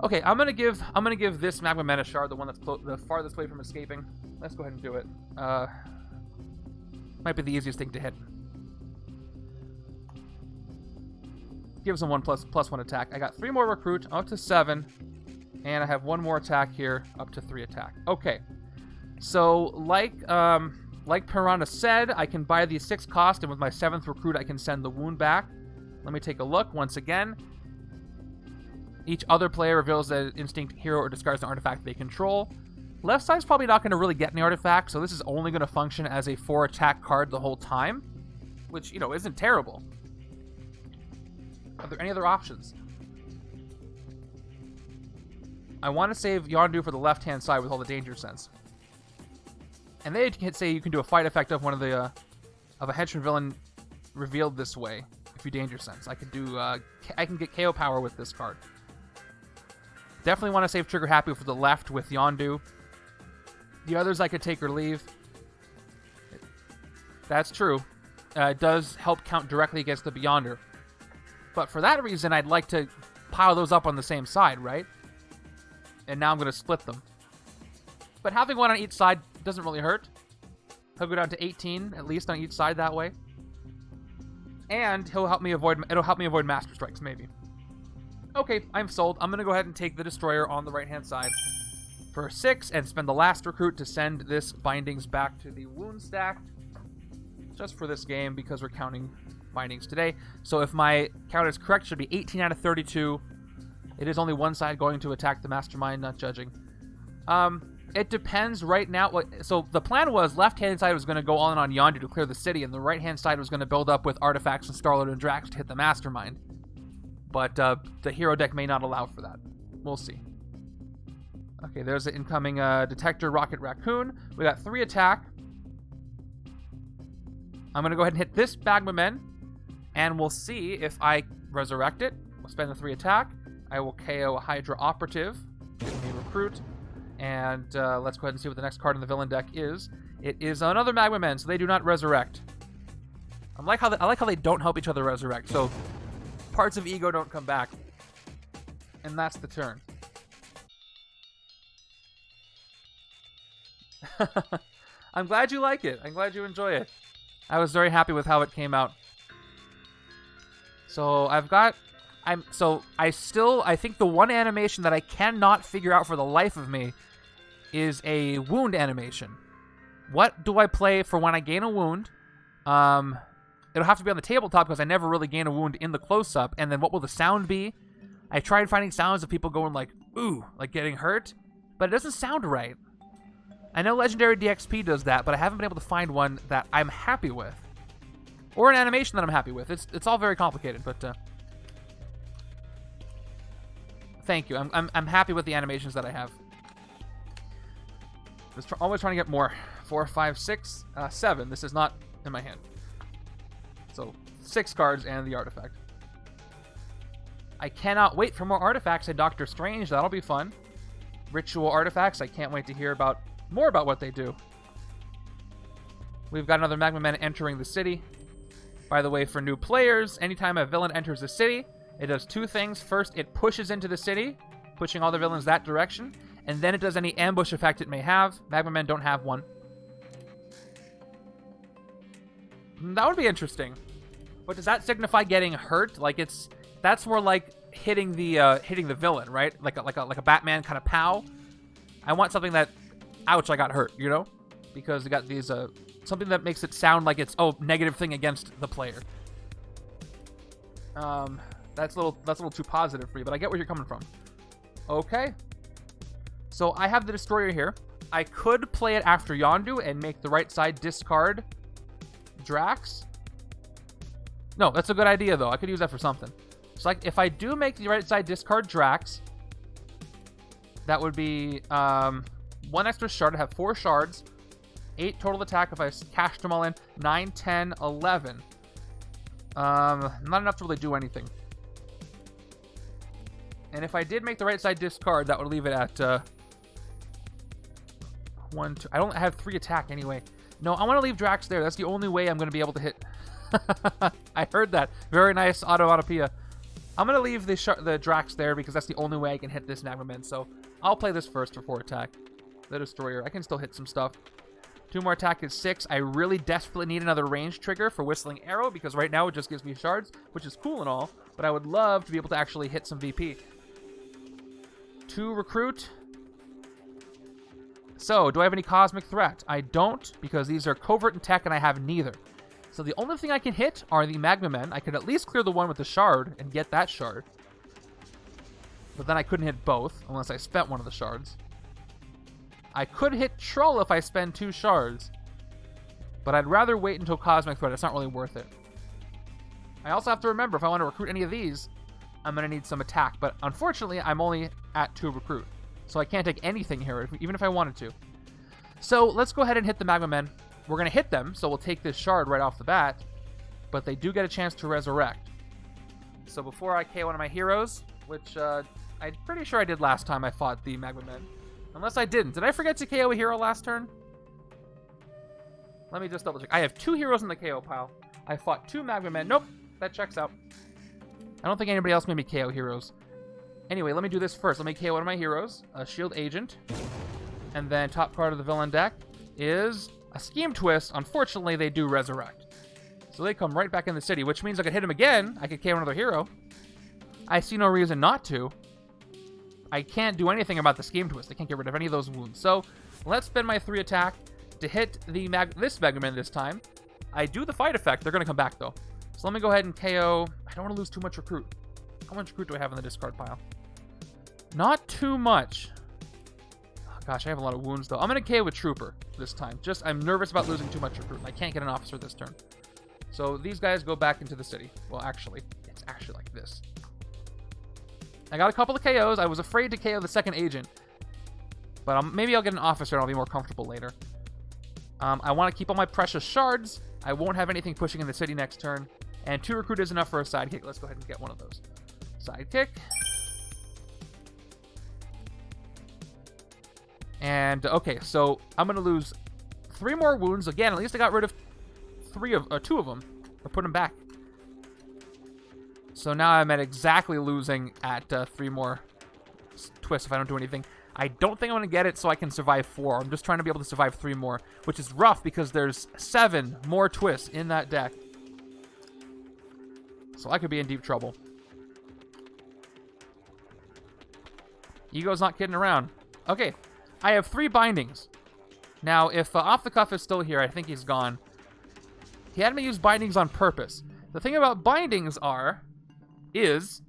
Okay, I'm gonna give this Magma Men a shard, the one that's the farthest away from escaping. Let's go ahead and do it. Might be the easiest thing to hit. Gives him 1 plus 1 attack. I got 3 more recruit, up to 7, and I have 1 more attack here, up to 3 attack. Okay, so like Piranha said, I can buy the 6 cost, and with my 7th recruit, I can send the wound back. Let me take a look once again. Each other player reveals an instinct, hero, or discards an artifact they control. Left side's probably not going to really get any artifacts, so this is only going to function as a 4 attack card the whole time, which, you know, isn't terrible. Are there any other options? I want to save Yondu for the left-hand side with all the danger sense. And they can say you can do a fight effect of one of the of a henchman villain revealed this way if you danger sense. I can get KO power with this card. Definitely want to save Trigger Happy for the left with Yondu. The others I could take or leave. That's true. It does help count directly against the Beyonder. But for that reason, I'd like to pile those up on the same side, right? And now I'm going to split them. But having one on each side doesn't really hurt. He'll go down to 18, at least on each side that way. And it'll help me avoid Master Strikes, maybe. Okay, I'm sold. I'm going to go ahead and take the Destroyer on the right-hand side for 6 and spend the last recruit to send this Bindings back to the wound stack. Just for this game, because we're counting Bindings today. So if my count is correct, it should be 18 out of 32. It is only one side going to attack the Mastermind, not judging. It depends right now. So the plan was left-hand side was going to go all in on Yondu to clear the city, and the right-hand side was going to build up with artifacts and Star-Lord and Drax to hit the Mastermind. But the hero deck may not allow for that. We'll see. Okay, there's the incoming Detector Rocket Raccoon. We got 3 attack. I'm going to go ahead and hit this Magma Men, and we'll see if I resurrect it. We'll spend the 3 attack. I will KO a Hydra Operative, give me a recruit, and let's go ahead and see what the next card in the villain deck is. It is another Magma Men, so they do not resurrect. I like how they don't help each other resurrect, so parts of Ego don't come back. And that's the turn. I'm glad you like it. I'm glad you enjoy it. I was very happy with how it came out. So I think the one animation that I cannot figure out for the life of me is a wound animation. What do I play for when I gain a wound? It'll have to be on the tabletop because I never really gain a wound in the close-up. And then what will the sound be? I tried finding sounds of people going like, ooh, like getting hurt, but it doesn't sound right. I know Legendary DXP does that, but I haven't been able to find one that I'm happy with. Or an animation that I'm happy with. It's all very complicated, but thank you. I'm happy with the animations that I have. Always trying to get more. 4, 5, 6, 7. This is not in my hand. So 6 cards and the artifact. I cannot wait for more artifacts in Doctor Strange. That'll be fun. Ritual artifacts. I can't wait to hear more about what they do. We've got another Magma Men entering the city. By the way, for new players, anytime a villain enters the city, it does 2 things. First, it pushes into the city, pushing all the villains that direction, and then it does any ambush effect it may have. Magma Men don't have one. That would be interesting. But does that signify getting hurt? Like that's more like hitting the villain, right? Like a Batman kind of pow. I want something that, ouch, I got hurt, you know? Because they got these something that makes it sound like it's negative thing against the player. That's a little too positive for you, but I get where you're coming from. Okay. So I have the Destroyer here. I could play it after Yondu and make the right side discard Drax. No, that's a good idea, though. I could use that for something. So if I do make the right side discard Drax, that would be 1 extra shard. I have 4 shards. 8 total attack if I cashed them all in. 9, 10, 11. Not enough to really do anything. And if I did make the right side discard, that would leave it at 1, 2. I don't have 3 attack anyway. No, I want to leave Drax there. That's the only way I'm going to be able to hit. I heard that. Very nice automatopoeia. I'm going to leave the Drax there because that's the only way I can hit this Magma Men. So I'll play this first for 4 attack. The Destroyer. I can still hit some stuff. 2 more attack is 6. I really desperately need another range trigger for Whistling Arrow because right now it just gives me shards, which is cool and all, but I would love to be able to actually hit some VP. 2 recruit. So, do I have any cosmic threat? I don't, because these are covert and tech and I have neither. So the only thing I can hit are the Magma Men. I could at least clear the one with the shard and get that shard. But then I couldn't hit both unless I spent one of the shards. I could hit Troll if I spend 2 shards, but I'd rather wait until Cosmic Threat. It's not really worth it. I also have to remember, if I want to recruit any of these, I'm going to need some attack, but unfortunately, I'm only at 2 recruit, so I can't take anything here, even if I wanted to. So let's go ahead and hit the Magma Men. We're going to hit them, so we'll take this shard right off the bat, but they do get a chance to resurrect. So before I KO one of my heroes, which I'm pretty sure I did last time I fought the Magma Men, unless I didn't. Did I forget to KO a hero last turn? Let me just double check. I have 2 heroes in the KO pile. I fought 2 Magma Men. Nope, that checks out. I don't think anybody else made me KO heroes. Anyway, let me do this first. Let me KO one of my heroes, a Shield Agent. And then top card of the villain deck is a Scheme Twist. Unfortunately, they do resurrect. So they come right back in the city, which means I could hit him again. I could KO another hero. I see no reason not to. I can't do anything about the Scheme Twist. I can't get rid of any of those wounds. So let's spend my 3 attack to hit this Magma Man this time. I do the fight effect. They're going to come back, though. So let me go ahead and KO. I don't want to lose too much recruit. How much recruit do I have in the discard pile? Not too much. Oh, gosh, I have a lot of wounds, though. I'm going to KO a Trooper this time. I'm nervous about losing too much recruit. I can't get an officer this turn. So these guys go back into the city. Well, actually, it's actually like this. I got a couple of KOs. I was afraid to KO the second agent. But maybe I'll get an officer and I'll be more comfortable later. I want to keep all my precious shards. I won't have anything pushing in the city next turn. And 2 recruit is enough for a sidekick. Let's go ahead and get one of those. Sidekick. And, okay, so I'm going to lose 3 more wounds. Again, at least I got rid of 2 of them. Or put them back. So now I'm at exactly losing at 3 more twists if I don't do anything. I don't think I'm going to get it so I can survive 4. I'm just trying to be able to survive 3 more, which is rough because there's 7 more twists in that deck. So I could be in deep trouble. Ego's not kidding around. Okay, I have 3 bindings. Now, if Off the Cuff is still here, I think he's gone. He had me use bindings on purpose. The thing about bindings is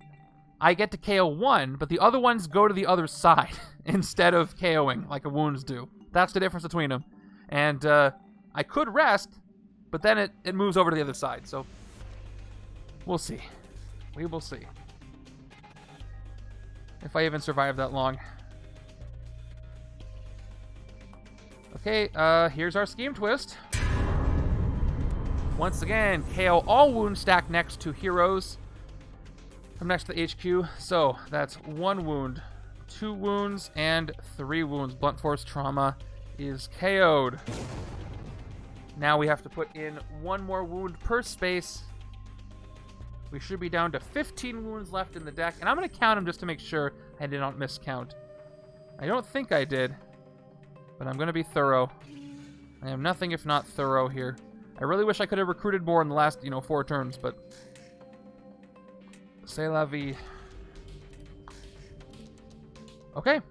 I get to KO one, but the other ones go to the other side instead of KOing like wounds do. That's the difference between them. And I could rest, but then it moves over to the other side. So we'll see. We will see. If I even survive that long. Okay, here's our scheme twist. Once again, KO all wounds stacked next to heroes. From next to the HQ. So that's 1 wound, 2 wounds, and 3 wounds. Blunt force trauma is KO'd. Now we have to put in 1 more wound per space. We should be down to 15 wounds left in the deck. And I'm going to count them just to make sure I did not miscount. I don't think I did. But I'm going to be thorough. I am nothing if not thorough here. I really wish I could have recruited more in the last, 4 turns, but... C'est la vie. Okay.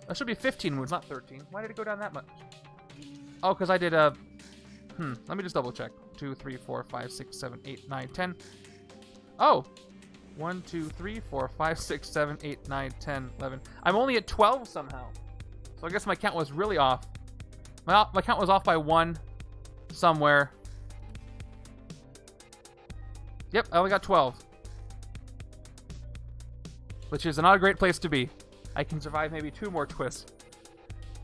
That should be 15 wounds, not 13. Why did it go down that much? Oh, because I did a... Let me just double check. 2, 3, 4, 5, 6, 7, 8, 9, 10. Oh! 1, 2, 3, 4, 5, 6, 7, 8, 9, 10, 11. I'm only at 12 somehow. So I guess my count was really off. My count was off by 1 somewhere. Yep, I only got 12. Which is not a great place to be. I can survive maybe 2 more twists.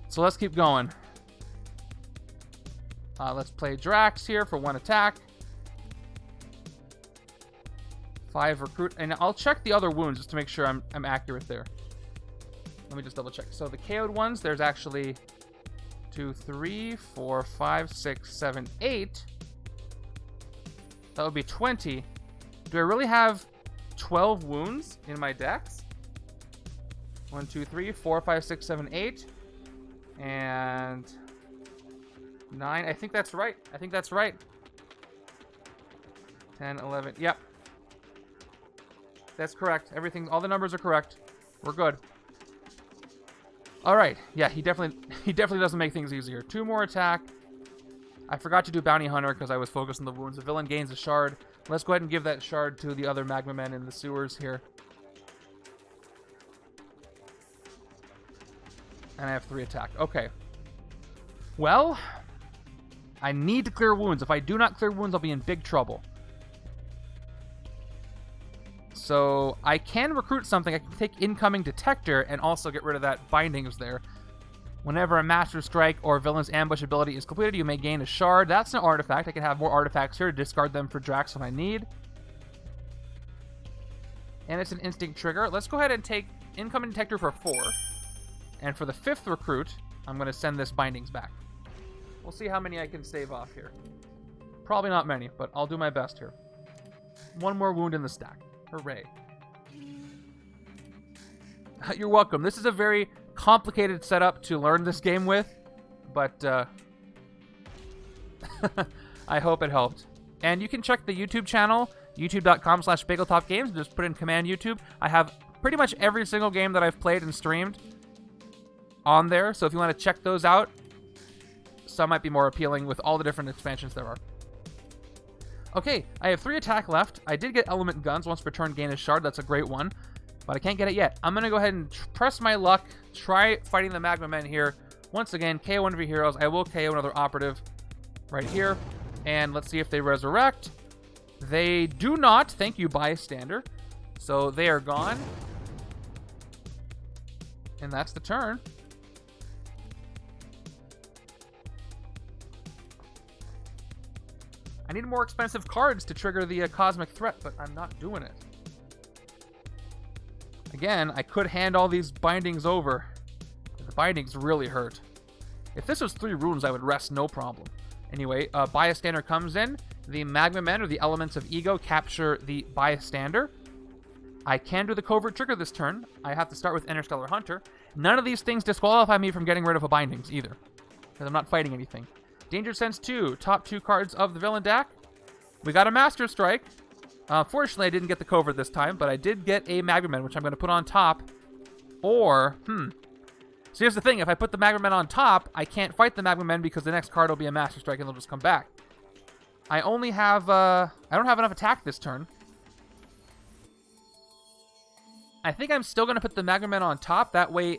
So let's keep going. Let's play Drax here for 1 attack. 5 recruit. And I'll check the other wounds just to make sure I'm accurate there. Let me just double check. So the KO'd ones, there's actually 2, 3, 4, 5, 6, 7, 8. That would be 20. Do I really have 12 wounds in my decks? 1, 2, 3, 4, 5, 6, 7, 8. And 9. I think that's right. 10, 11. Yep. That's correct. All the numbers are correct. We're good. All right. Yeah, he definitely doesn't make things easier. 2 more attack. I forgot to do Bounty Hunter because I was focused on the wounds. The villain gains a shard. Let's go ahead and give that shard to the other Magma Men in the sewers here. And I have 3 attack. Okay. Well, I need to clear wounds. If I do not clear wounds, I'll be in big trouble. So I can recruit something. I can take Incoming Detector and also get rid of that Bindings there. Whenever a Master Strike or Villain's Ambush ability is completed, you may gain a shard. That's an artifact. I can have more artifacts here to discard them for Drax when I need. And it's an instinct trigger. Let's go ahead and take Incoming Detector for 4. And for the 5th recruit, I'm going to send this Bindings back. We'll see how many I can save off here. Probably not many, but I'll do my best here. 1 more wound in the stack. Hooray. You're welcome. This is a very complicated setup to learn this game with, but I hope it helped. And you can check the YouTube channel, youtube.com/BagelTopGames. Just put in command YouTube. I have pretty much every single game that I've played and streamed on there, so if you want to check those out, some might be more appealing with all the different expansions there are. Okay, I have 3 attack left. I did get Element Guns. Once per turn, gain a shard. That's a great one. But I can't get it yet. I'm going to go ahead and press my luck. Try fighting the Magma Men here. Once again, KO one of your heroes. I will KO another operative right here. And let's see if they resurrect. They do not. Thank you, bystander. So they are gone. And that's the turn. I need more expensive cards to trigger the Cosmic Threat, but I'm not doing it. Again, I could hand all these bindings over. The bindings really hurt. If this was 3 runes, I would rest no problem. Anyway, bystander comes in. The Magma Men, or the Elements of Ego, capture the bystander. I can do the covert trigger this turn. I have to start with Interstellar Hunter. None of these things disqualify me from getting rid of a bindings either, because I'm not fighting anything. Danger Sense 2, top 2 cards of the villain deck. We got a Master Strike. Fortunately, I didn't get the covert this time, but I did get a Magma Men, which I'm going to put on top. Or, So here's the thing. If I put the Magma Men on top, I can't fight the Magma Men because the next card will be a Master Strike and they'll just come back. I only have, I don't have enough attack this turn. I think I'm still going to put the Magma Men on top. That way,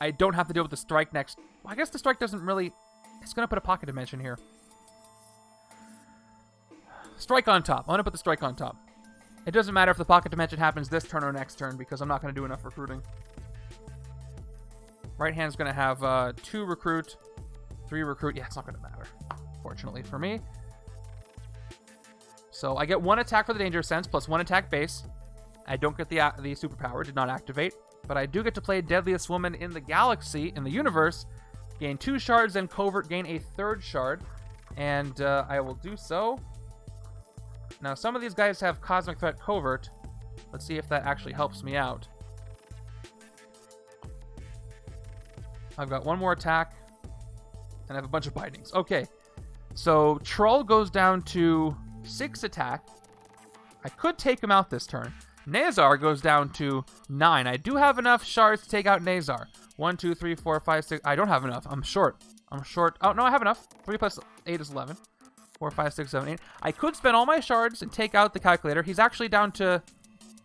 I don't have to deal with the strike next. Well, I guess the strike doesn't really... It's going to put a pocket dimension here. Strike on top. I'm going to put the strike on top. It doesn't matter if the pocket dimension happens this turn or next turn, because I'm not going to do enough recruiting. Right hand's going to have 2 recruit, 3 recruit. Yeah, it's not going to matter, fortunately for me. So I get 1 attack for the Danger Sense, plus 1 attack base. I don't get the superpower, did not activate. But I do get to play Deadliest Woman in the Galaxy, in the universe. Gain 2 shards, and Covert gain a 3rd shard. And I will do so. Now, some of these guys have Cosmic Threat Covert. Let's see if that actually helps me out. I've got 1 more attack, and I have a bunch of bindings. Okay, so Troll goes down to 6 attack. I could take him out this turn. Nazar goes down to 9. I do have enough shards to take out Nazar. 1, 2, 3, 4, 5, 6. I don't have enough. I'm short. Oh, no, I have enough. 3 plus 8 is 11. 4, 5, 6, 7, 8. I could spend all my shards and take out the calculator. He's actually down to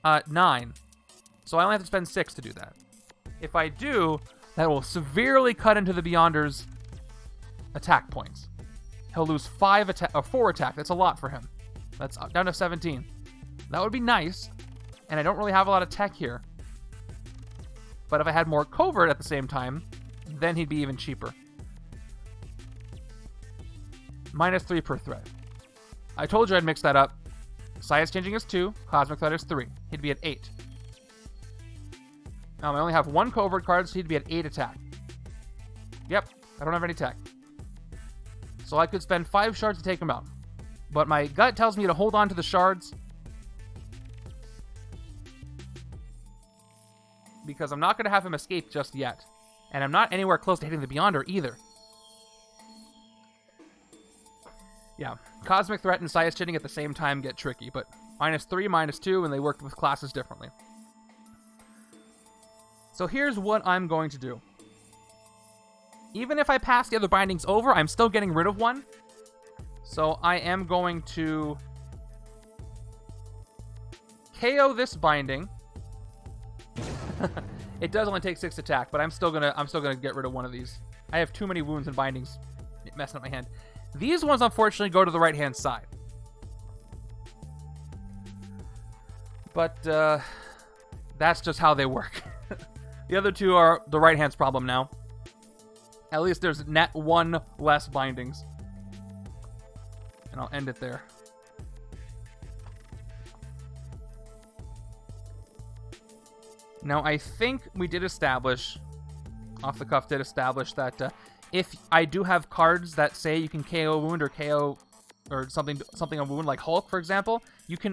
9. So I only have to spend 6 to do that. If I do, that will severely cut into the Beyonder's attack points. He'll lose 4 attack. That's a lot for him. That's down to 17. That would be nice. And I don't really have a lot of tech here. But if I had more Covert at the same time, then he'd be even cheaper. -3 per threat. I told you I'd mix that up. Science Changing is 2. Cosmic Threat is 3. He'd be at 8. I only have 1 Covert card, so he'd be at 8 attack. Yep, I don't have any tech. So I could spend 5 shards to take him out. But my gut tells me to hold on to the shards. Because I'm not going to have him escape just yet. And I'm not anywhere close to hitting the Beyonder either. Yeah, Cosmic Threat and Science Changing at the same time get tricky, but -3, -2, and they work with classes differently. So here's what I'm going to do. Even if I pass the other bindings over, I'm still getting rid of 1. So I am going to KO this binding. It does only take 6 attack, but I'm still gonna get rid of 1 of these. I have too many wounds and bindings messing up my hand. These ones, unfortunately, go to the right-hand side. But that's just how they work. The other 2 are the right-hand's problem now. At least there's net 1 less bindings. And I'll end it there. Now, I think we did establish, off the cuff, that if I do have cards that say you can KO a wound or KO or something a wound, like Hulk, for example,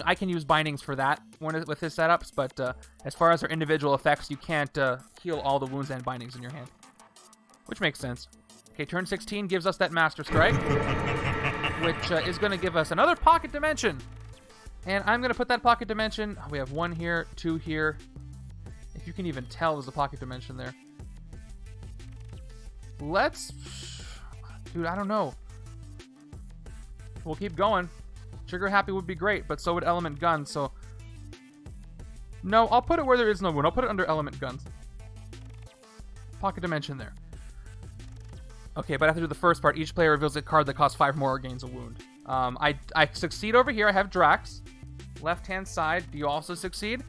I can use bindings for that with his setups. But as far as their individual effects, you can't heal all the wounds and bindings in your hand, which makes sense. Okay, turn 16 gives us that Master Strike, which is going to give us another pocket dimension. And I'm going to put that pocket dimension. We have 1 here, 2 here. If you can even tell, there's a pocket dimension there. Dude, I don't know. We'll keep going. Trigger Happy would be great, but so would Element Guns, so... No, I'll put it where there is no wound. I'll put it under Element Guns. Pocket dimension there. Okay, but after the first part, each player reveals a card that costs 5 more or gains a wound. I succeed over here. I have Drax. Left-hand side. Do you also succeed?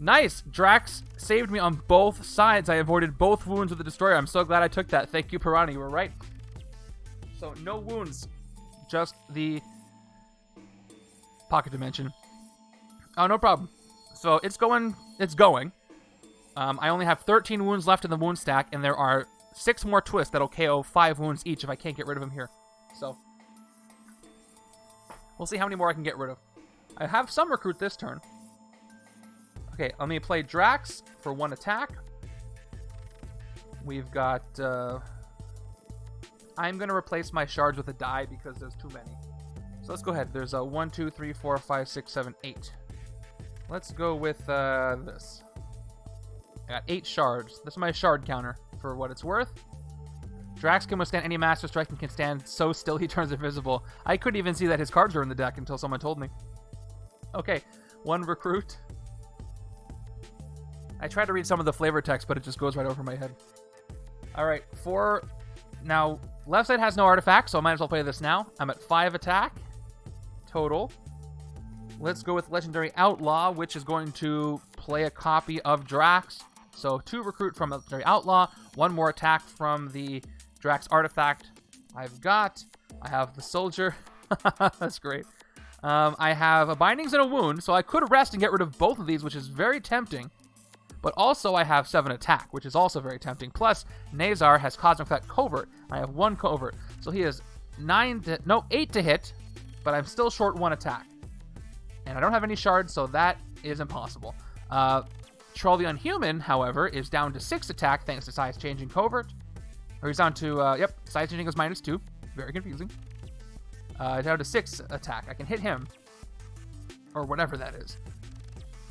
Nice! Drax saved me on both sides. I avoided both wounds with the Destroyer. I'm so glad I took that. Thank you, Piranha. You were right. So, no wounds. Just the pocket dimension. Oh, no problem. So, it's going. I only have 13 wounds left in the wound stack, and there are 6 more twists that'll KO 5 wounds each if I can't get rid of them here. So, we'll see how many more I can get rid of. I have some recruit this turn. Okay, let me play Drax for 1 attack. We've got... I'm going to replace my shards with a die because there's too many. So let's go ahead. There's a 1, 2, 3, 4, 5, 6, 7, 8. Let's go with this. I got 8 shards. This is my shard counter for what it's worth. Drax can withstand any Master Strike and can stand so still he turns invisible. I couldn't even see that his cards were in the deck until someone told me. Okay, 1 recruit. I tried to read some of the flavor text, but it just goes right over my head. All right, now, left side has no artifact, so I might as well play this now. I'm at 5 attack total. Let's go with Legendary Outlaw, which is going to play a copy of Drax. So 2 recruit from Legendary Outlaw, 1 more attack from the Drax artifact. I have the Soldier. That's great. I have a Bindings and a Wound, so I could rest and get rid of both of these, which is very tempting. But also I have 7 attack, which is also very tempting. Plus, Nazar has Cosmic Effect Covert. I have 1 Covert. So he has 8 to hit, but I'm still short 1 attack. And I don't have any shards, so that is impossible. Troll the Unhuman, however, is down to 6 attack thanks to Size Changing Covert. Or he's down to, Size Changing is -2. Very confusing. Down to 6 attack. I can hit him. Or whatever that is.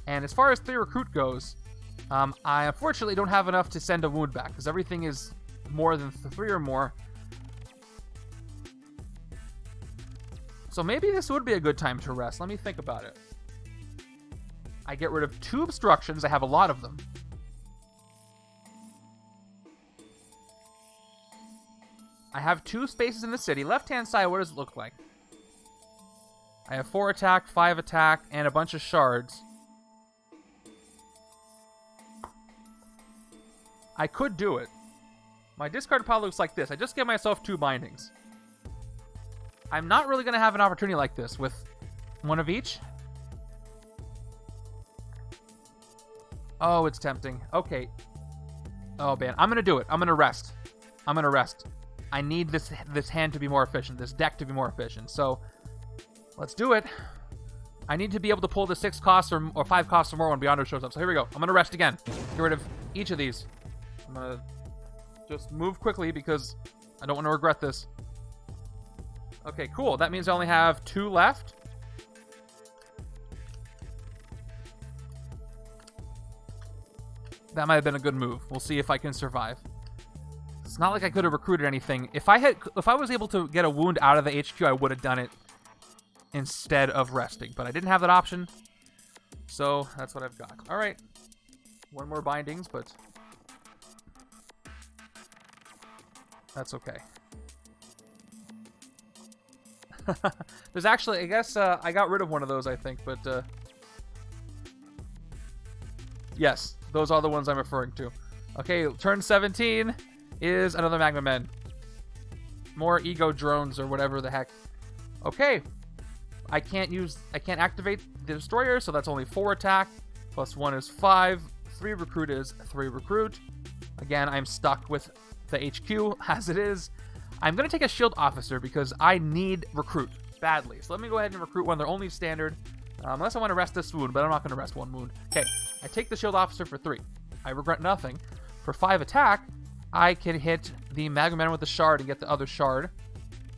And as far as 3 recruit goes, I unfortunately don't have enough to send a wound back, because everything is more than 3 or more. So maybe this would be a good time to rest. Let me think about it. I get rid of 2 obstructions. I have a lot of them. I have 2 spaces in the city. Left-hand side, what does it look like? I have 4 attack, 5 attack, and a bunch of shards. I could do it. My discard pile looks like this. I just gave myself 2 bindings. I'm not really going to have an opportunity like this with 1 of each. Oh, it's tempting. Okay. Oh, man. I'm going to do it. I'm going to rest. I need this hand to be more efficient, this deck to be more efficient. So, let's do it. I need to be able to pull the 6 costs or 5 costs or more when Beyonder shows up. So here we go. I'm going to rest again. Get rid of each of these. I'm going to just move quickly because I don't want to regret this. Okay, cool. That means I only have 2 left. That might have been a good move. We'll see if I can survive. It's not like I could have recruited anything. If I was able to get a wound out of the HQ, I would have done it instead of resting. But I didn't have that option. So that's what I've got. All right. 1 more bindings, but that's okay. There's actually, I guess, I got rid of one of those, I think, but yes, those are the ones I'm referring to. Okay, turn 17 is another Magma Men. More ego drones or whatever the heck. Okay, I can't activate the destroyer, so that's only 4 attack. Plus 1 is 5. 3 recruit is 3 recruit. Again, I'm stuck with the HQ as it is. I'm going to take a shield officer because I need recruit badly. So let me go ahead and recruit one. They're only standard. Unless I want to rest this wound, but I'm not going to rest 1 wound. Okay, I take the shield officer for 3. I regret nothing. For 5 attack, I can hit the Magma Men with the shard and get the other shard.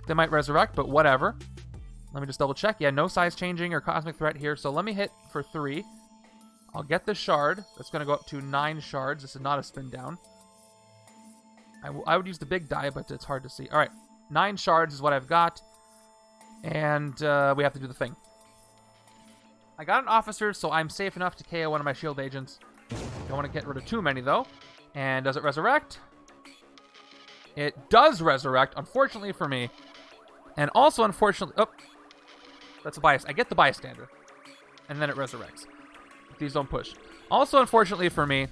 They might resurrect, but whatever. Let me just double check. Yeah, no size changing or cosmic threat here. So let me hit for 3. I'll get the shard. That's going to go up to 9 shards. This is not a spin down. I would use the big die, but it's hard to see. All right, 9 shards is what I've got. And we have to do the thing. I got an officer, so I'm safe enough to KO one of my shield agents. Don't want to get rid of too many, though. And does it resurrect? It does resurrect, unfortunately for me. And also, unfortunately... Oh, that's a bias. I get the bystander. And then it resurrects. These don't push. Also, unfortunately for me,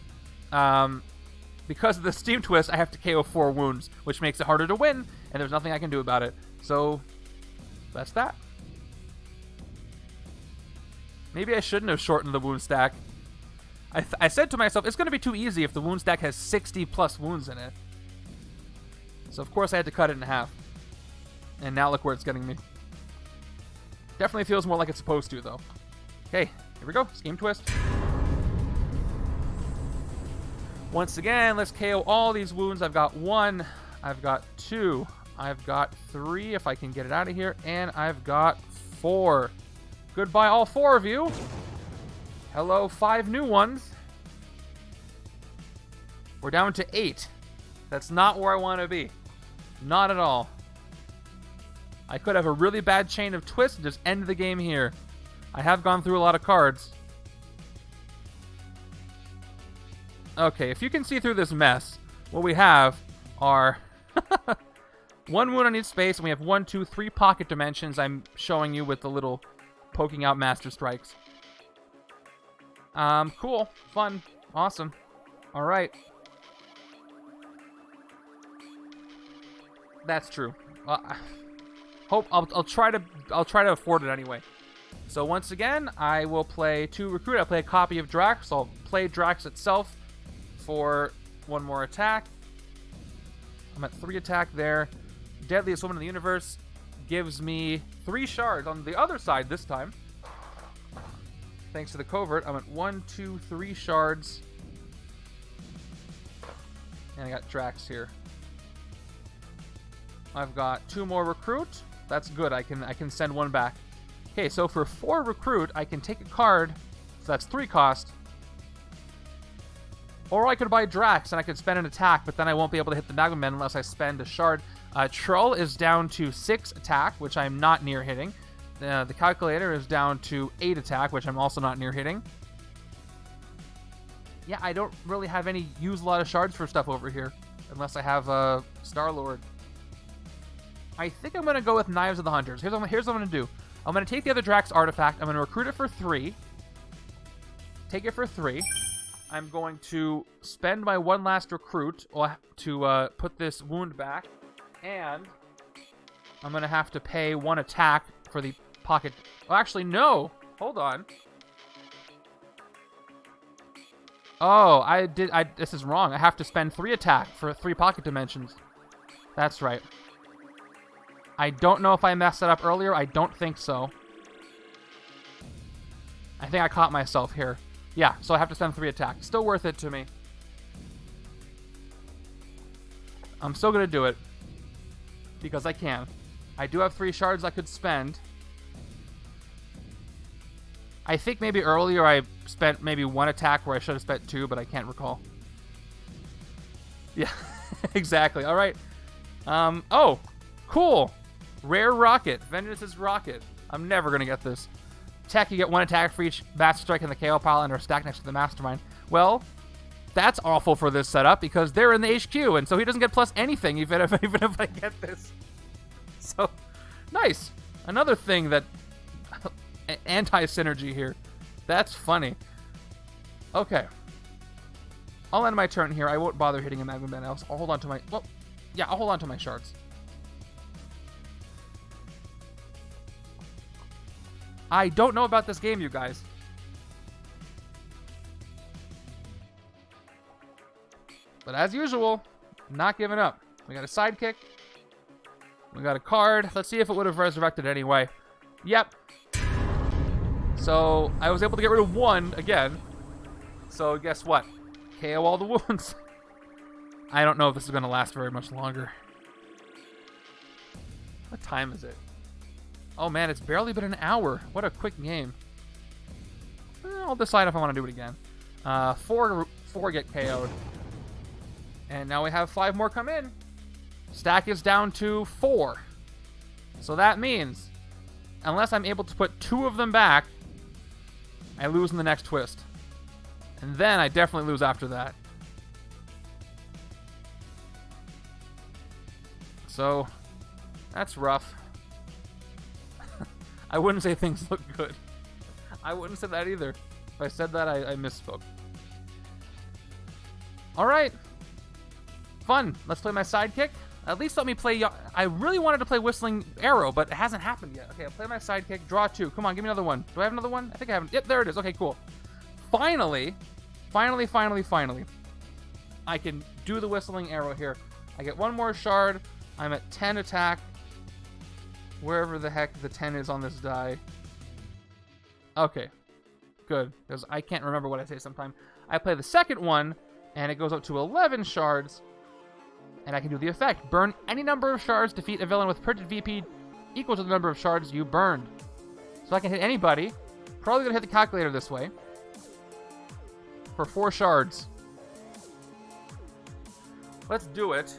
because of the Steam Twist, I have to KO 4 wounds, which makes it harder to win, and there's nothing I can do about it. So, that's that. Maybe I shouldn't have shortened the wound stack. I said to myself, it's going to be too easy if the wound stack has 60 plus wounds in it. So, of course, I had to cut it in half. And now look where it's getting me. Definitely feels more like it's supposed to, though. Okay, here we go. Steam Twist. Once again, let's KO all these wounds. I've got 1. I've got 2. I've got 3 if I can get it out of here. And I've got 4. Goodbye, all 4 of you. Hello, 5 new ones. We're down to 8. That's not where I want to be. Not at all. I could have a really bad chain of twists and just end the game here. I have gone through a lot of cards. Okay, if you can see through this mess, what we have are 1 wound on each space, and we have 1, 2, 3 pocket dimensions. I'm showing you with the little poking out master strikes. Cool, fun, awesome. All right. That's true. I'll try to afford it anyway. So once again, I will play 2 recruit. I'll play a copy of Drax. I'll play Drax itself for 1 more attack. I'm at 3 attack there. Deadliest Woman in the Universe gives me 3 shards on the other side this time. Thanks to the covert, I'm at 1, 2, 3 shards. And I got Drax here. I've got 2 more recruit. That's good. I can send 1 back. Okay, so for 4 recruit, I can take a card. So that's 3 cost. Or I could buy Drax and I could spend an attack, but then I won't be able to hit the Magma Men unless I spend a shard. Troll is down to 6 attack, which I'm not near hitting. The calculator is down to 8 attack, which I'm also not near hitting. Yeah, I don't really have use a lot of shards for stuff over here, unless I have Star-Lord. I think I'm going to go with Knives of the Hunters. Here's what I'm going to do. I'm going to take the other Drax artifact. I'm going to recruit it for 3. Take it for 3. I'm going to spend my 1 last recruit to put this wound back. And I'm going to have to pay 1 attack for the pocket. Oh, actually, no. Hold on. Oh, this is wrong. I have to spend 3 attack for 3 pocket dimensions. That's right. I don't know if I messed that up earlier. I don't think so. I think I caught myself here. Yeah, so I have to spend 3 attack. Still worth it to me. I'm still going to do it. Because I can. I do have 3 shards I could spend. I think maybe earlier I spent maybe 1 attack where I should have spent 2, but I can't recall. Yeah, exactly. All right. Oh, cool. Rare rocket. Vengeance's rocket. I'm never going to get this. Tech, you get 1 attack for each Master Strike in the KO pile and are stacked next to the Mastermind. Well, that's awful for this setup because they're in the HQ, and so he doesn't get plus anything even if I get this. So, nice. Another thing that... anti-synergy here. That's funny. Okay. I'll end my turn here. I won't bother hitting a Magma Men else. I'll hold on to my... Well, yeah, I'll hold on to my shards. I don't know about this game, you guys. But as usual, not giving up. We got a sidekick. We got a card. Let's see if it would have resurrected anyway. Yep. So, I was able to get rid of 1 again. So, guess what? KO all the wounds. I don't know if this is going to last very much longer. What time is it? Oh man, it's barely been an hour. What a quick game. I'll decide if I want to do it again. 4 get KO'd. And now we have 5 more come in. Stack is down to 4. So that means, unless I'm able to put 2 of them back, I lose in the next twist. And then I definitely lose after that. So, that's rough. I wouldn't say things look good. I wouldn't say that either. If I said that, I misspoke. Alright. Fun. Let's play my sidekick. At least let me play... I really wanted to play Whistling Arrow, but it hasn't happened yet. Okay, I'll play my sidekick. Draw 2. Come on, give me another one. Do I have another one? I think I have... Yep, there it is. Okay, cool. Finally, I can do the Whistling Arrow here. I get 1 more shard. I'm at 10 attack. Wherever the heck the 10 is on this die. Okay. Good. Because I can't remember what I say sometimes. I play the second one, and it goes up to 11 shards. And I can do the effect. Burn any number of shards. Defeat a villain with printed VP equal to the number of shards you burned. So I can hit anybody. Probably going to hit the calculator this way. For 4 shards. Let's do it.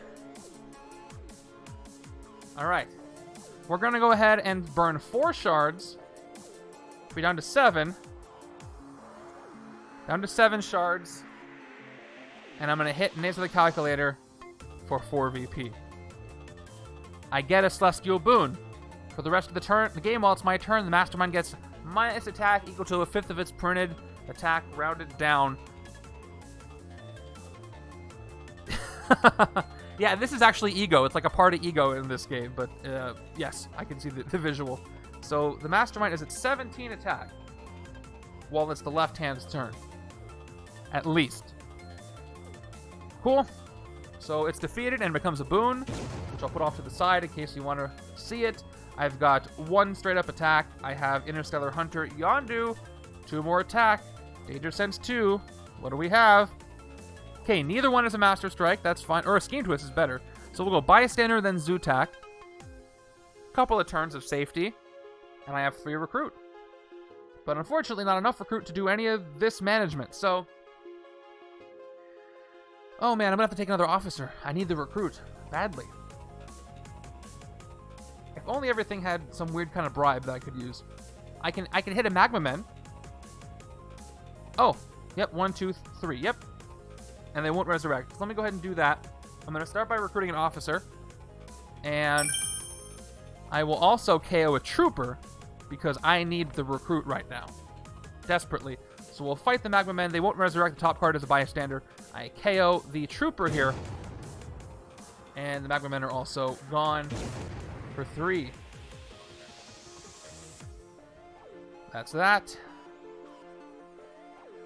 Alright. We're going to go ahead and burn 4 shards. We're down to 7. Down to 7 shards. and I'm going to hit Names of the Calculator for 4 VP. I get a Celestial Boon. For the rest of the game while it's my turn, the Mastermind gets minus attack equal to a fifth of its printed attack rounded down. Yeah, this is actually Ego. It's like a part of Ego in this game, but yes, I can see the visual. So the Mastermind is at 17 attack while it's the left hand's turn. At least. Cool. So it's defeated and becomes a boon, which I'll put off to the side in case you want to see it. I've got 1 straight up attack. I have Interstellar Hunter Yondu. 2 more attack. Danger Sense 2. What do we have? Okay, neither one is a Master Strike. That's fine. Or a Scheme Twist is better. So we'll go Bystander, then Zootak. Couple of turns of safety. And I have 3 Recruit. But unfortunately, not enough Recruit to do any of this management. So, oh man, I'm gonna have to take another officer. I need the Recruit badly. If only everything had some weird kind of bribe that I could use. I can hit a Magma Men. Oh, yep, 1, 2, 3, yep. And they won't resurrect. So let me go ahead and do that. I'm gonna start by recruiting an officer, and I will also KO a trooper because I need the recruit right now, desperately. So we'll fight the Magma Men. They won't resurrect. The top card as a bystander. I KO the trooper here, and the Magma Men are also gone for 3. That's that.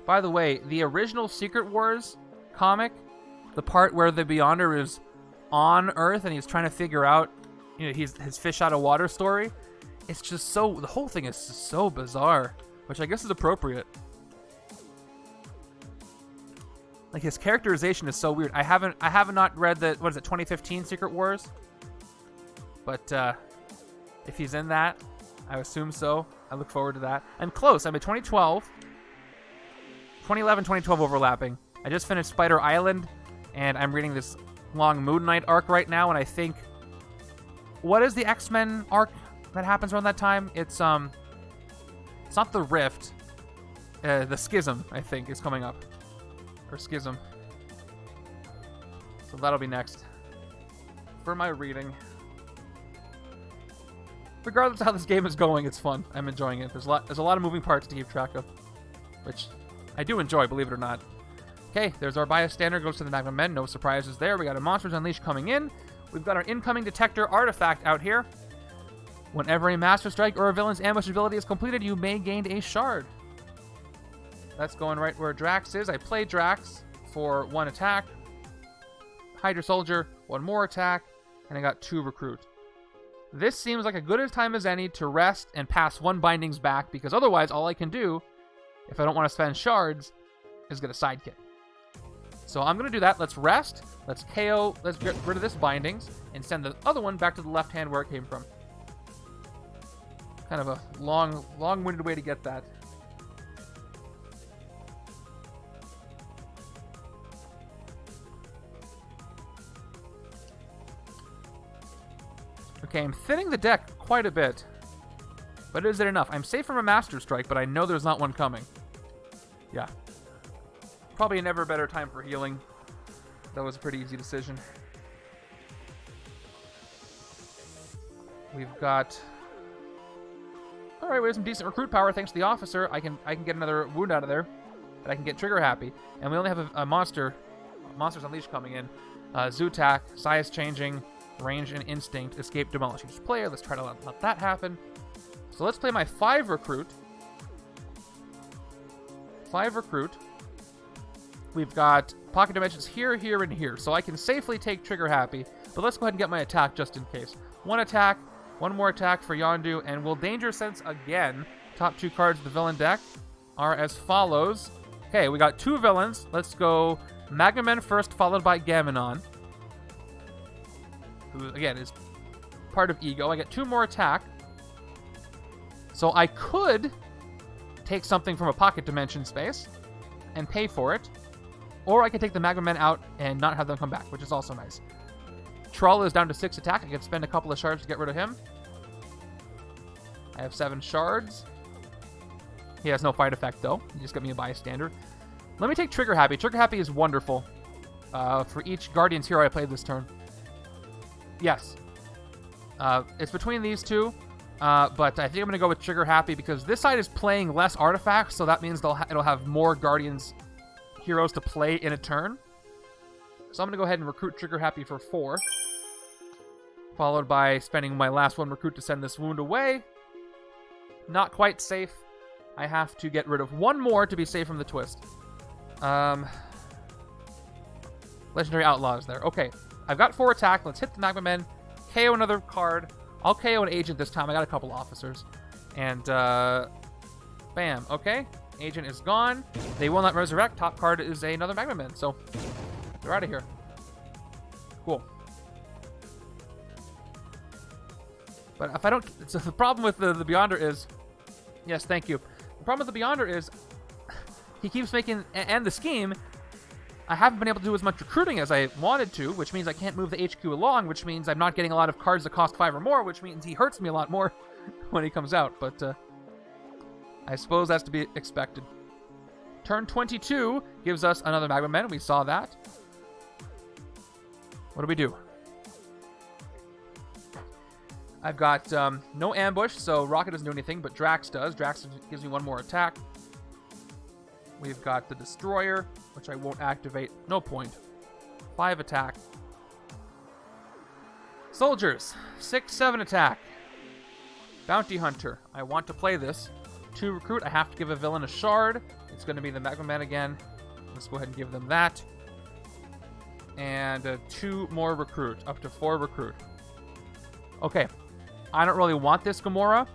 By the way, the original Secret Wars comic, the part where the Beyonder is on Earth and he's trying to figure out, you know, his fish out of water story, it's just so, the whole thing is so bizarre, which I guess is appropriate. Like, his characterization is so weird. I have not read the, what is it, 2015 Secret Wars? But if he's in that, I assume so. I look forward to that. I'm close. I'm at 2012. 2011, 2012 overlapping. I just finished Spider Island, and I'm reading this long Moon Knight arc right now, and I think... What is the X-Men arc that happens around that time? It's not the Rift. The Schism, I think, is coming up. Or Schism. So that'll be next. For my reading. Regardless of how this game is going, it's fun. I'm enjoying it. There's a lot of moving parts to keep track of, which I do enjoy, believe it or not. Okay, there's our bystander, goes to the Magma Men. No surprises there. We got a Monsters Unleashed coming in. We've got our incoming detector artifact out here. Whenever a Master Strike or a villain's ambush ability is completed, you may gain a shard. That's going right where Drax is. I play Drax for 1 attack. Hydra Soldier, 1 more attack. And I got 2 recruit. This seems like a good time as any to rest and pass 1 bindings back, because otherwise all I can do, if I don't want to spend shards, is get a sidekick. So I'm going to do that. Let's rest. Let's KO. Let's get rid of this bindings and send the other one back to the left hand where it came from. Kind of a long-winded way to get that. Okay, I'm thinning the deck quite a bit. But is it enough? I'm safe from a Master Strike, but I know there's not one coming. Yeah. Probably a never better time for healing. That was a pretty easy decision. We've got... Alright, we have some decent recruit power thanks to the officer. I can get another wound out of there. And I can get trigger happy. And we only have a Monsters Unleashed coming in. Zootak, size changing, range and instinct, escape, demolish each player. Let's try to let that happen. So let's play my 5 recruit. 5 recruit. We've got pocket dimensions here, here, and here. So I can safely take trigger happy. But let's go ahead and get my attack just in case. 1 attack, 1 more attack for Yondu, and we'll Danger Sense again. Top 2 cards of the villain deck are as follows. Okay, we got 2 villains. Let's go Magma Men first, followed by Gamora, who again is part of Ego. I get 2 more attack. So I could take something from a pocket dimension space and pay for it. Or I could take the Magma Men out and not have them come back, which is also nice. Troll is down to 6 attack. I can spend a couple of shards to get rid of him. I have 7 shards. He has no fight effect, though. He just got me a bystander. Let me take Trigger Happy. Trigger Happy is wonderful. for each Guardians hero I played this turn. Yes. It's between these two, but I think I'm going to go with Trigger Happy because this side is playing less artifacts, so that means it'll have more Guardians heroes to play in a turn. So I'm going to go ahead and recruit Trigger Happy for 4, followed by spending my last one recruit to send this wound away. Not quite safe. I have to get rid of one more to be safe from the twist. Legendary Outlaws there. Okay, I've got 4 attack. Let's hit the Magma Men. KO another card. I'll KO an agent this time. I got a couple officers. And, bam. Okay, agent is gone. They will not resurrect. Top card is another Magma Men. So, they're out of here. Cool. But if I don't... So the problem with the Beyonder is... Yes, thank you. The problem with the Beyonder is... He keeps making... And the scheme... I haven't been able to do as much recruiting as I wanted to, which means I can't move the HQ along, which means I'm not getting a lot of cards that cost 5 or more, which means he hurts me a lot more when he comes out. But I suppose that's to be expected. Turn 22 gives us another Magma Men. We saw that. What do we do? I've got no ambush, so Rocket doesn't do anything, but Drax does. Drax gives me one more attack. We've got the Destroyer, which I won't activate. No point. 5 attack. Soldiers. 6, 7 attack. Bounty Hunter. I want to play this. 2 recruit. I have to give a villain a shard. It's going to be the Magma Men again. Let's go ahead and give them that. And 2 more recruit. Up to 4 recruit. Okay. I don't really want this Gamora,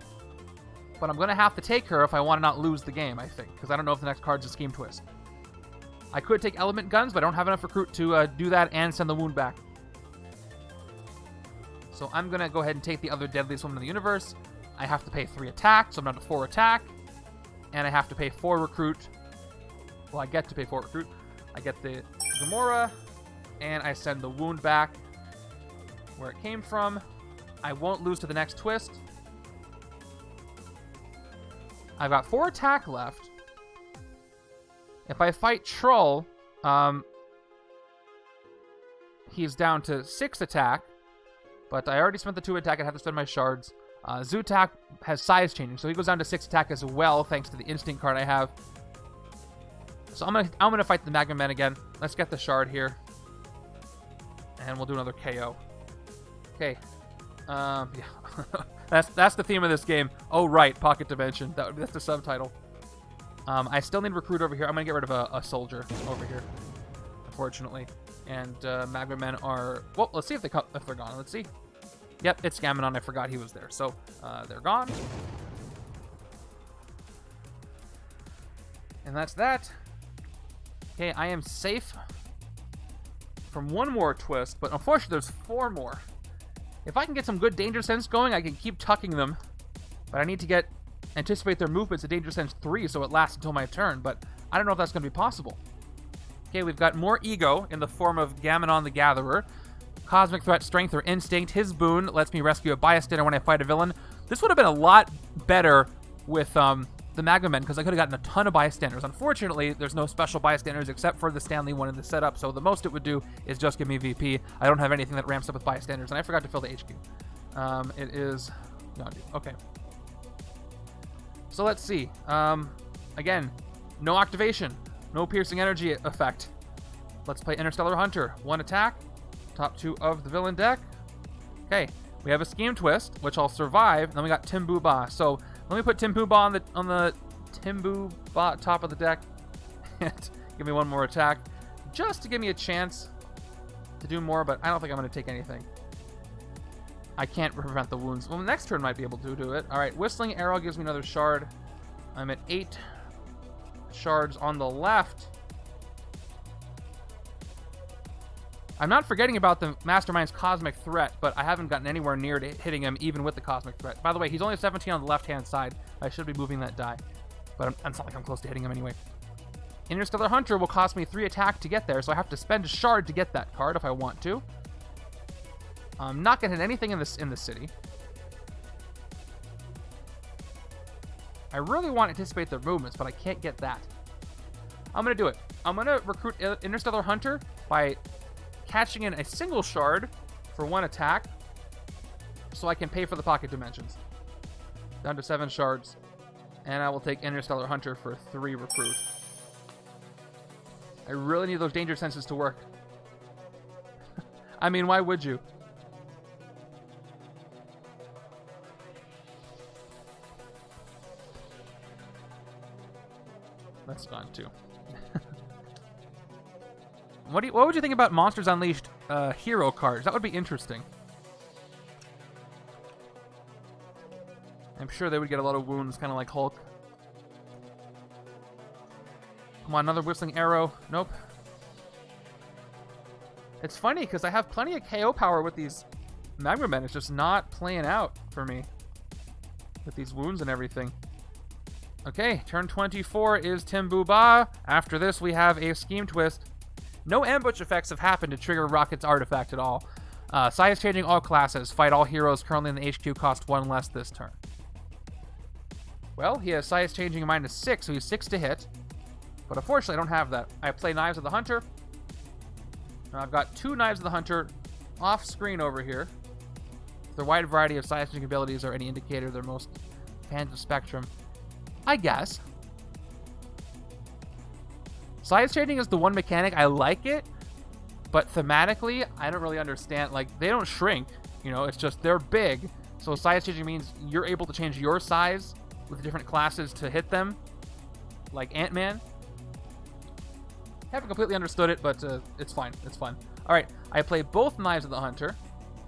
but I'm going to have to take her if I want to not lose the game, I think, because I don't know if the next card's a Scheme Twist. I could take Element Guns, but I don't have enough recruit to do that and send the wound back. So I'm going to go ahead and take the other deadliest woman in the universe. I have to pay 3 attack, so I'm down to 4 attack. And I have to pay 4 recruit. Well, I get to pay 4 recruit. I get the Gamora, and I send the wound back where it came from. I won't lose to the next twist. I've got 4 attack left. If I fight Troll, he's down to 6 attack. But I already spent the 2 attack. I have to spend my shards. Zutak has size changing, so he goes down to 6 attack as well, thanks to the instinct card I have. So I'm gonna fight the Magma Men again. Let's get the shard here, and we'll do another KO. Okay. Yeah. That's the theme of this game. Oh, right, Pocket Dimension. That's the subtitle. I still need recruit over here. I'm going to get rid of a soldier over here, unfortunately. And Magma Men are... Well, let's see if they're gone. Let's see. Yep, it's Gamma. I forgot he was there. So, they're gone. And that's that. Okay, I am safe from one more twist, but unfortunately there's 4 more. If I can get some good Danger Sense going, I can keep tucking them. But I need to anticipate their movements at Danger Sense 3 so it lasts until my turn. But I don't know if that's going to be possible. Okay, we've got more ego in the form of Gamma the Gatherer. Cosmic Threat, Strength, or Instinct. His boon lets me rescue a bystander when I fight a villain. This would have been a lot better with the Magma Men because I could have gotten a ton of bystanders. Unfortunately, there's no special bystanders except for the Stanley one in the setup, so the most it would do is just give me VP. I don't have anything that ramps up with bystanders, and I forgot to fill the HQ. It is Yondu. Okay. So let's see. Again, no activation, no piercing energy effect. Let's play Interstellar Hunter. 1 attack, top 2 of the villain deck. Okay, we have a Scheme Twist, which I'll survive. Then we got Timbu Ba. So let me put Timbu Ba on the Timbu Ba top of the deck and give me 1 more attack, just to give me a chance to do more. But I don't think I'm going to take anything. I can't prevent the wounds. Well, next turn might be able to do it. All right, Whistling Arrow gives me another shard. I'm at 8 shards on the left. I'm not forgetting about the Mastermind's Cosmic Threat, but I haven't gotten anywhere near to hitting him even with the Cosmic Threat. By the way, he's only 17 on the left-hand side. I should be moving that die, but it's not like I'm close to hitting him anyway. Interstellar Hunter will cost me 3 attack to get there, so I have to spend a shard to get that card if I want to. I'm not going to hit anything in the city. I really want to anticipate their movements, but I can't get that. I'm going to do it. I'm going to recruit Interstellar Hunter by catching in a single shard for 1 attack so I can pay for the pocket dimensions. Down to 7 shards. And I will take Interstellar Hunter for 3 recruit. I really need those danger senses to work. I mean, why would you? That's gone too. What would you think about Monsters Unleashed hero cards? That would be interesting. I'm sure they would get a lot of wounds, kind of like Hulk. Come on, another Whistling Arrow. Nope. It's funny, because I have plenty of KO power with these Magma Men. It's just not playing out for me with these wounds and everything. Okay, turn 24 is Timbu Ba. After this, we have a Scheme Twist. No ambush effects have happened to trigger Rocket's artifact at all. Size changing all classes. Fight all heroes currently in the HQ, cost 1 less this turn. Well, he has size changing -6, so he's 6 to hit. But unfortunately, I don't have that. I play Knives of the Hunter. Now I've got 2 Knives of the Hunter off screen over here. Their wide variety of size changing abilities are any indicator of their most fans of Spectrum. I guess. Size changing is the one mechanic. I like it, but thematically, I don't really understand. Like, they don't shrink, you know, it's just they're big. So size changing means you're able to change your size with different classes to hit them, like Ant-Man. Haven't completely understood it, but it's fine. It's fun. All right, I play both Knives of the Hunter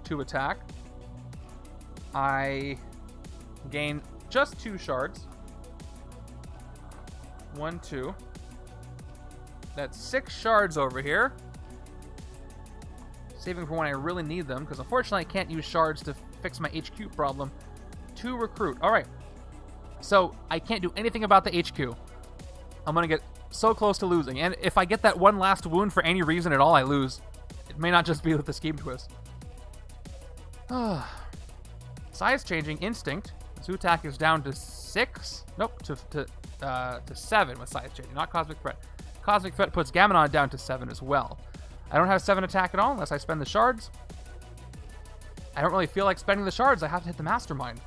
to attack. I gain just 2 shards. 1, 2. That's 6 shards over here. Saving for when I really need them, because unfortunately I can't use shards to fix my HQ problem. 2 recruit. All right. So I can't do anything about the HQ. I'm going to get so close to losing. And if I get that one last wound for any reason at all, I lose. It may not just be with the Scheme Twist. Size changing Instinct. Zoo attack is down to 6. Nope, to 7 with size changing, not Cosmic Threat. Cosmic Threat puts Gamma Men down to 7 as well. I don't have 7 attack at all unless I spend the shards. I don't really feel like spending the shards. I have to hit the Mastermind.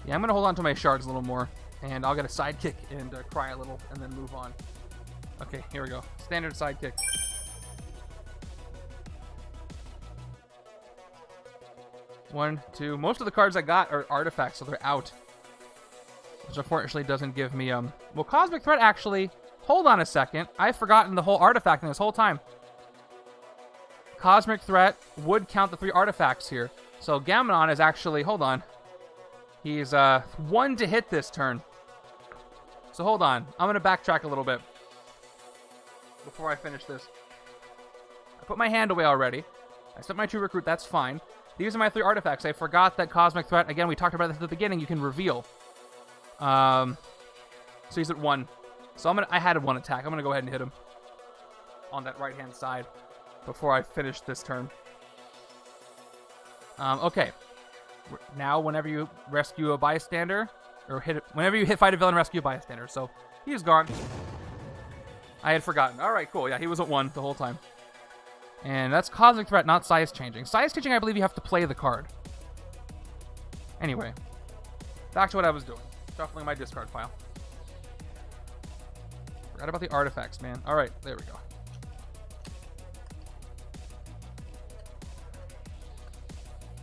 Yeah, I'm going to hold on to my shards a little more, and I'll get a sidekick and cry a little, and then move on. Okay, here we go. Standard sidekick. One, 2. Most of the cards I got are artifacts, so they're out. Which unfortunately doesn't give me, Well, Cosmic Threat actually... Hold on a second. I've forgotten the whole artifact thing this whole time. Cosmic Threat would count the 3 artifacts here. So Gamma Men is actually... Hold on. He's 1 to hit this turn. So hold on. I'm going to backtrack a little bit before I finish this. I put my hand away already. I spent my 2 recruit. That's fine. These are my 3 artifacts. I forgot that Cosmic Threat, again, we talked about this at the beginning, you can reveal. So he's at 1. So I had 1 attack. I'm going to go ahead and hit him on that right-hand side before I finish this turn. Okay. Now, whenever you rescue a bystander, or whenever you fight a villain, rescue a bystander. So he's gone. I had forgotten. All right, cool. Yeah, he was at 1 the whole time. And that's Cosmic Threat, not size changing. Size changing, I believe you have to play the card. Anyway, back to what I was doing. Shuffling my discard pile. Forgot about the artifacts, man. All right, there we go.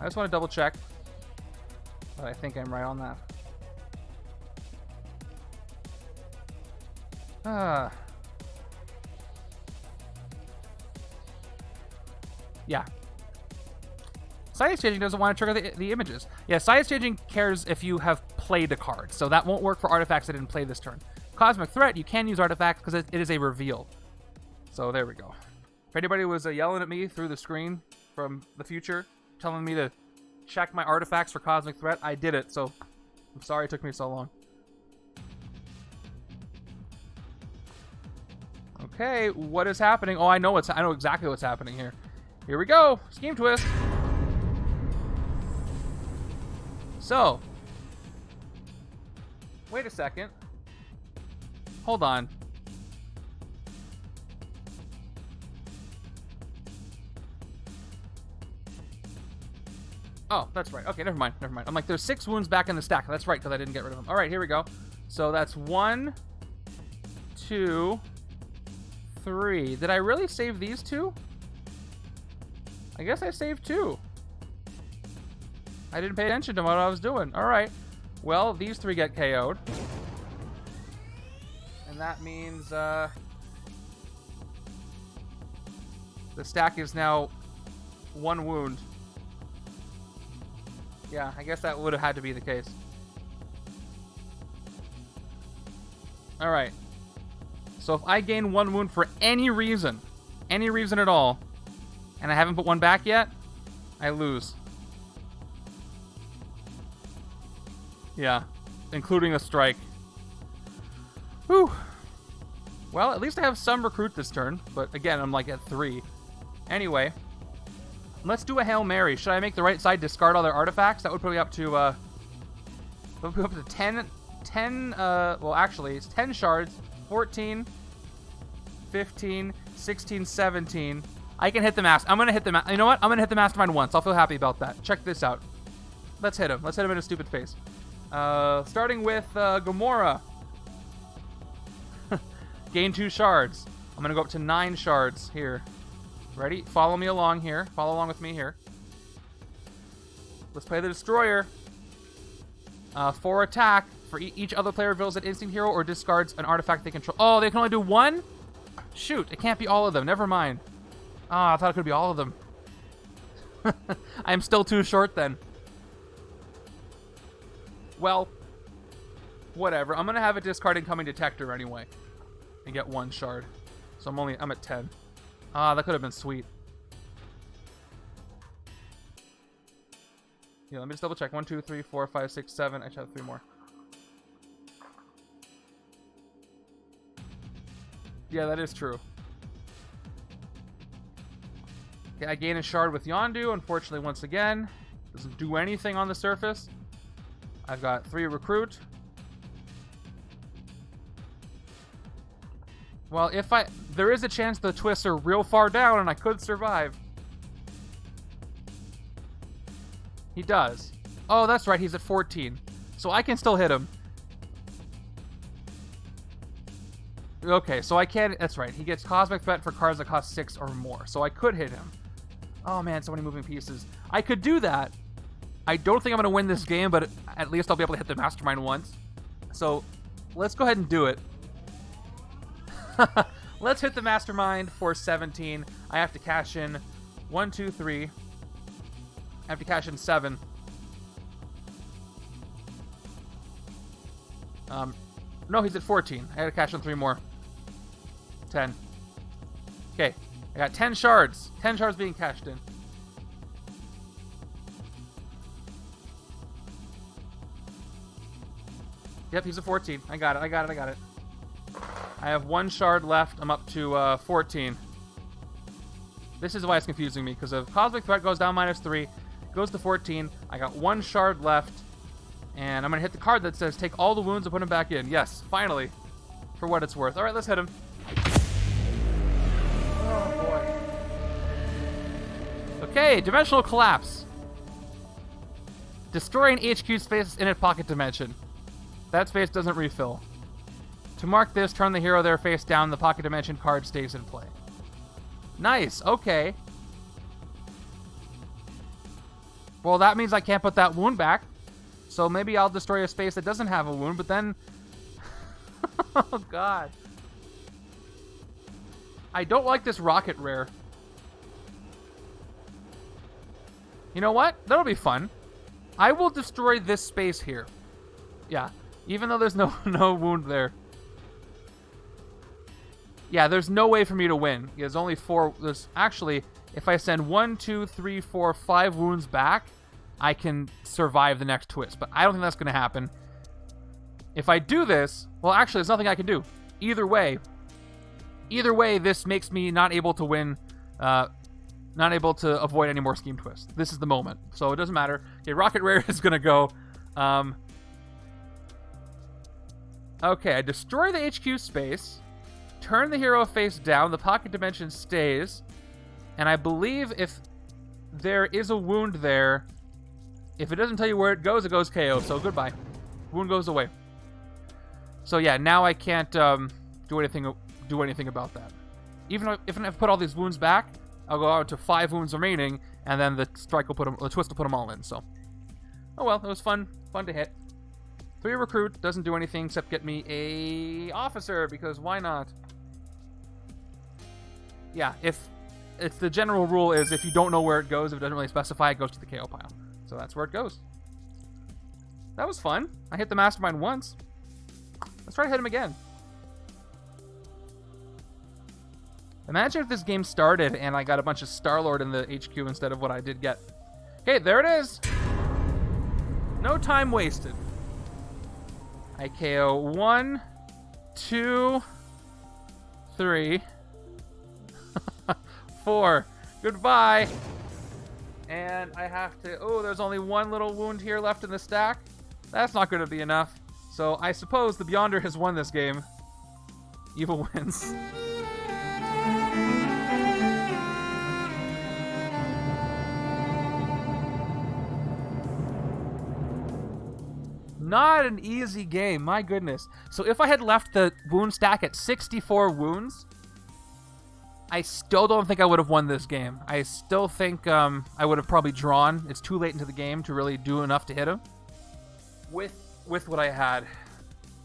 I just want to double check, but I think I'm right on that. Yeah. Size changing doesn't want to trigger the images. Yeah, size changing cares if you have played a card, so that won't work for artifacts that didn't play this turn. Cosmic Threat, you can use artifacts because it is a reveal. So there we go. If anybody was yelling at me through the screen from the future, telling me to check my artifacts for Cosmic Threat, I did it, so I'm sorry it took me so long. Okay, what is happening? Oh, I know exactly what's happening here. Here we go. Scheme Twist. So, wait a second. Hold on. Oh, that's right. Okay, never mind. I'm like, there's 6 wounds back in the stack. That's right, because I didn't get rid of them. All right, here we go. So that's 1, 2, 3. Did I really save these 2? I guess I saved 2. I didn't pay attention to what I was doing. All right. Well, these 3 get KO'd. And that means the stack is now 1 wound. Yeah, I guess that would have had to be the case. All right. So if I gain 1 wound for any reason at all, and I haven't put 1 back yet, I lose. Yeah, including a strike. Whew. Well, at least I have some recruit this turn, but again, I'm like at 3. Anyway, let's do a Hail Mary. Should I make the right side discard all their artifacts? That would put me up to 10, well, actually, it's 10 shards, 14, 15, 16, 17. I can hit the I'm going to hit the you know what? I'm going to hit the Mastermind once. I'll feel happy about that. Check this out. Let's hit him. Let's hit him in his stupid face. Starting with Gamora. Gain 2 shards. I'm going to go up to 9 shards here. Ready? Follow me along here. Follow along with me here. Let's play the Destroyer. 4 attack. For each other player reveals an instinct hero or discards an artifact they control. Oh, they can only do 1? Shoot, it can't be all of them. Never mind. Ah, I thought it could be all of them. I'm still too short then. Well, whatever. I'm going to have a discard incoming detector anyway. And get 1 shard. So I'm at 10. Ah, that could have been sweet. Yeah, let me just double check. 1, 2, 3, 4, 5, 6, 7. I should have 3 more. Yeah, that is true. Okay, I gain a shard with Yondu. Unfortunately, once again, doesn't do anything on the surface. I've got 3 recruit. Well, there is a chance the twists are real far down and I could survive. He does. Oh, that's right, he's at 14. So I can still hit him. Okay, so I can't, that's right. He gets Cosmic Threat for cards that cost 6 or more. So I could hit him. Oh man, so many moving pieces. I could do that. I don't think I'm going to win this game, but at least I'll be able to hit the Mastermind once. So let's go ahead and do it. Let's hit the Mastermind for 17. I have to cash in 1, 2, 3. I have to cash in 7. No, he's at 14. I had to cash in 3 more. 10. Okay, I got 10 shards. 10 shards being cashed in. Yep, he's at 14. I got it. I have 1 shard left. I'm up to 14. This is why it's confusing me, because if Cosmic Threat goes down -3, goes to 14. I got 1 shard left, and I'm going to hit the card that says take all the wounds and put them back in. Yes, finally, for what it's worth. All right, let's hit him. Oh, boy. Okay, Dimensional Collapse. Destroy an HQ space in a pocket dimension. That space doesn't refill. To mark this, turn the hero there face down. The pocket dimension card stays in play. Nice. Okay. Well, that means I can't put that wound back. So maybe I'll destroy a space that doesn't have a wound, but then... oh, God. I don't like this rocket rare. You know what? That'll be fun. I will destroy this space here. Yeah. Even though there's no wound there. Yeah, there's no way for me to win. There's only 4. There's actually, if I send 1, 2, 3, 4, 5 wounds back, I can survive the next twist. But I don't think that's going to happen. If I do this, well, actually, there's nothing I can do. Either way, this makes me not able to win, not able to avoid any more scheme twists. This is the moment, so it doesn't matter. Okay, Rocket Rare is going to go. Okay, I destroy the HQ space. Turn the hero face down. The pocket dimension stays. And I believe if there is a wound there, If it doesn't tell you where it goes KO. So goodbye. Wound goes away. So yeah, now I can't do anything about that. Even if I put all these wounds back, I'll go out to 5 wounds remaining, and then the twist will put them all in. So, oh well, it was fun to hit. 3 recruit doesn't do anything except get me a officer, because why not? Yeah, if it's the general rule is if you don't know where it goes, if it doesn't really specify, it goes to the KO pile. So that's where it goes. That was fun. I hit the Mastermind once. Let's try to hit him again. Imagine if this game started and I got a bunch of Star-Lord in the HQ instead of what I did get. Okay, there it is. No time wasted. I KO 1, 2, 3, 4. Goodbye. And I have to... Oh, there's only 1 little wound here left in the stack. That's not going to be enough. So I suppose the Beyonder has won this game. Evil wins. Not an easy game, my goodness. So if I had left the wound stack at 64 wounds, I still don't think I would have won this game. I still think I would have probably drawn. It's too late into the game to really do enough to hit him with what I had.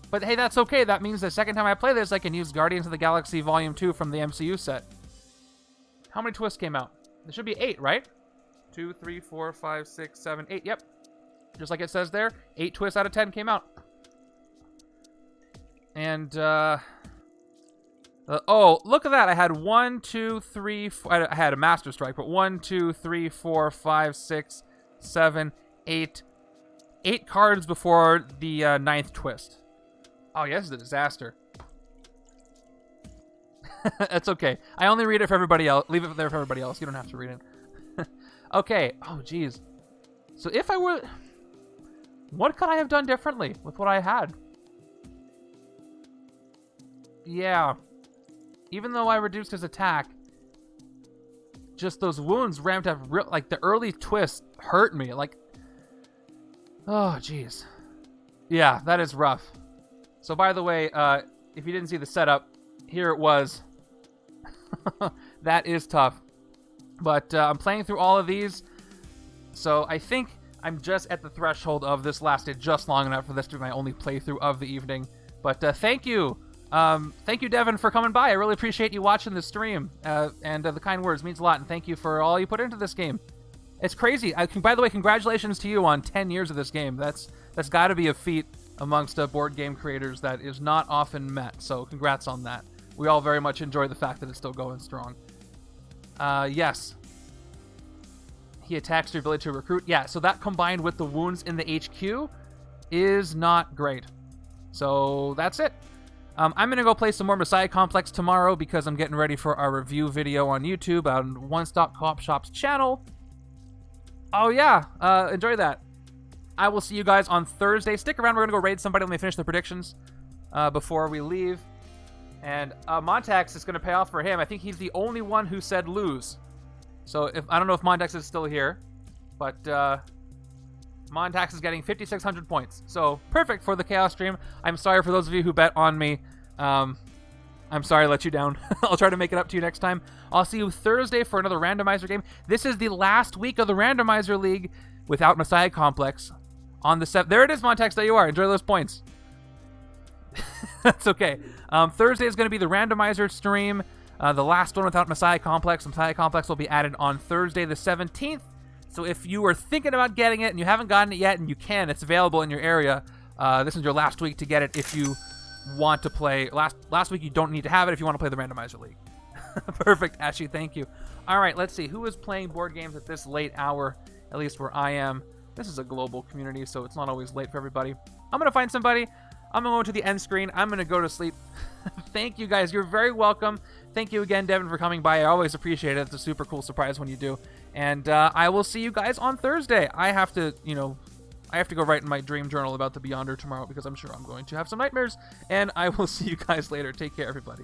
But hey, that's okay. That means the second time I play this, I can use Guardians of the Galaxy Volume 2 from the MCU set. How many twists came out? There should be 8, right? 2, 3, 4, 5, 6, 7, 8. Yep. Just like it says there, 8 twists out of 10 came out. And, oh, look at that. I had 1, 2, 3, 4, I had a Master Strike, but 1, 2, 3, 4, 5, 6, 7, 8. 8 cards before the 9th twist. Oh, yes, it's a disaster. That's okay. I only read it for everybody else. Leave it there for everybody else. You don't have to read it. Okay. Oh, geez. So if I were... What could I have done differently with what I had? Yeah. Even though I reduced his attack, just those wounds ramped up like the early twist hurt me. Like, oh, jeez. Yeah, that is rough. So by the way, if you didn't see the setup, here it was. That is tough. But I'm playing through all of these, so I think I'm just at the threshold of this lasted just long enough for this to be my only playthrough of the evening. But thank you. Thank you, Devin, for coming by. I really appreciate you watching the stream. And the kind words means a lot. And thank you for all you put into this game. It's crazy. By the way, congratulations to you on 10 years of this game. That's got to be a feat amongst board game creators that is not often met. So congrats on that. We all very much enjoy the fact that it's still going strong. Yes. He attacks your ability to recruit. Yeah, so that combined with the wounds in the HQ is not great. So that's it. I'm going to go play some more Messiah Complex tomorrow because I'm getting ready for our review video on YouTube on One Stop Co-op Shop's channel. Oh, yeah. Enjoy that. I will see you guys on Thursday. Stick around. We're going to go raid somebody when they finish the predictions before we leave. And Montax is going to pay off for him. I think he's the only one who said lose. So I don't know if Montax is still here, but Montax is getting 5,600 points. So perfect for the Chaos stream. I'm sorry for those of you who bet on me. I'm sorry I let you down. I'll try to make it up to you next time. I'll see you Thursday for another randomizer game. This is the last week of the randomizer league without Messiah Complex. On the 7th. There it is, Montax. There you are. Enjoy those points. That's okay. Thursday is going to be the randomizer stream. The last one without Messiah Complex. Messiah Complex will be added on Thursday the 17th. So if you are thinking about getting it and you haven't gotten it yet, and you can, it's available in your area. This is your last week to get it if you want to play. Last week you don't need to have it if you want to play the randomizer league. Perfect, Ashley. Thank you. All right, let's see. Who is playing board games at this late hour, at least where I am? This is a global community, so it's not always late for everybody. I'm going to find somebody. I'm going to go to the end screen. I'm going to go to sleep. Thank you, guys. You're very welcome. Thank you again, Devin, for coming by. I always appreciate it. It's a super cool surprise when you do. And I will see you guys on Thursday. I have to go write in my dream journal about the Beyonder tomorrow because I'm sure I'm going to have some nightmares. And I will see you guys later. Take care, everybody.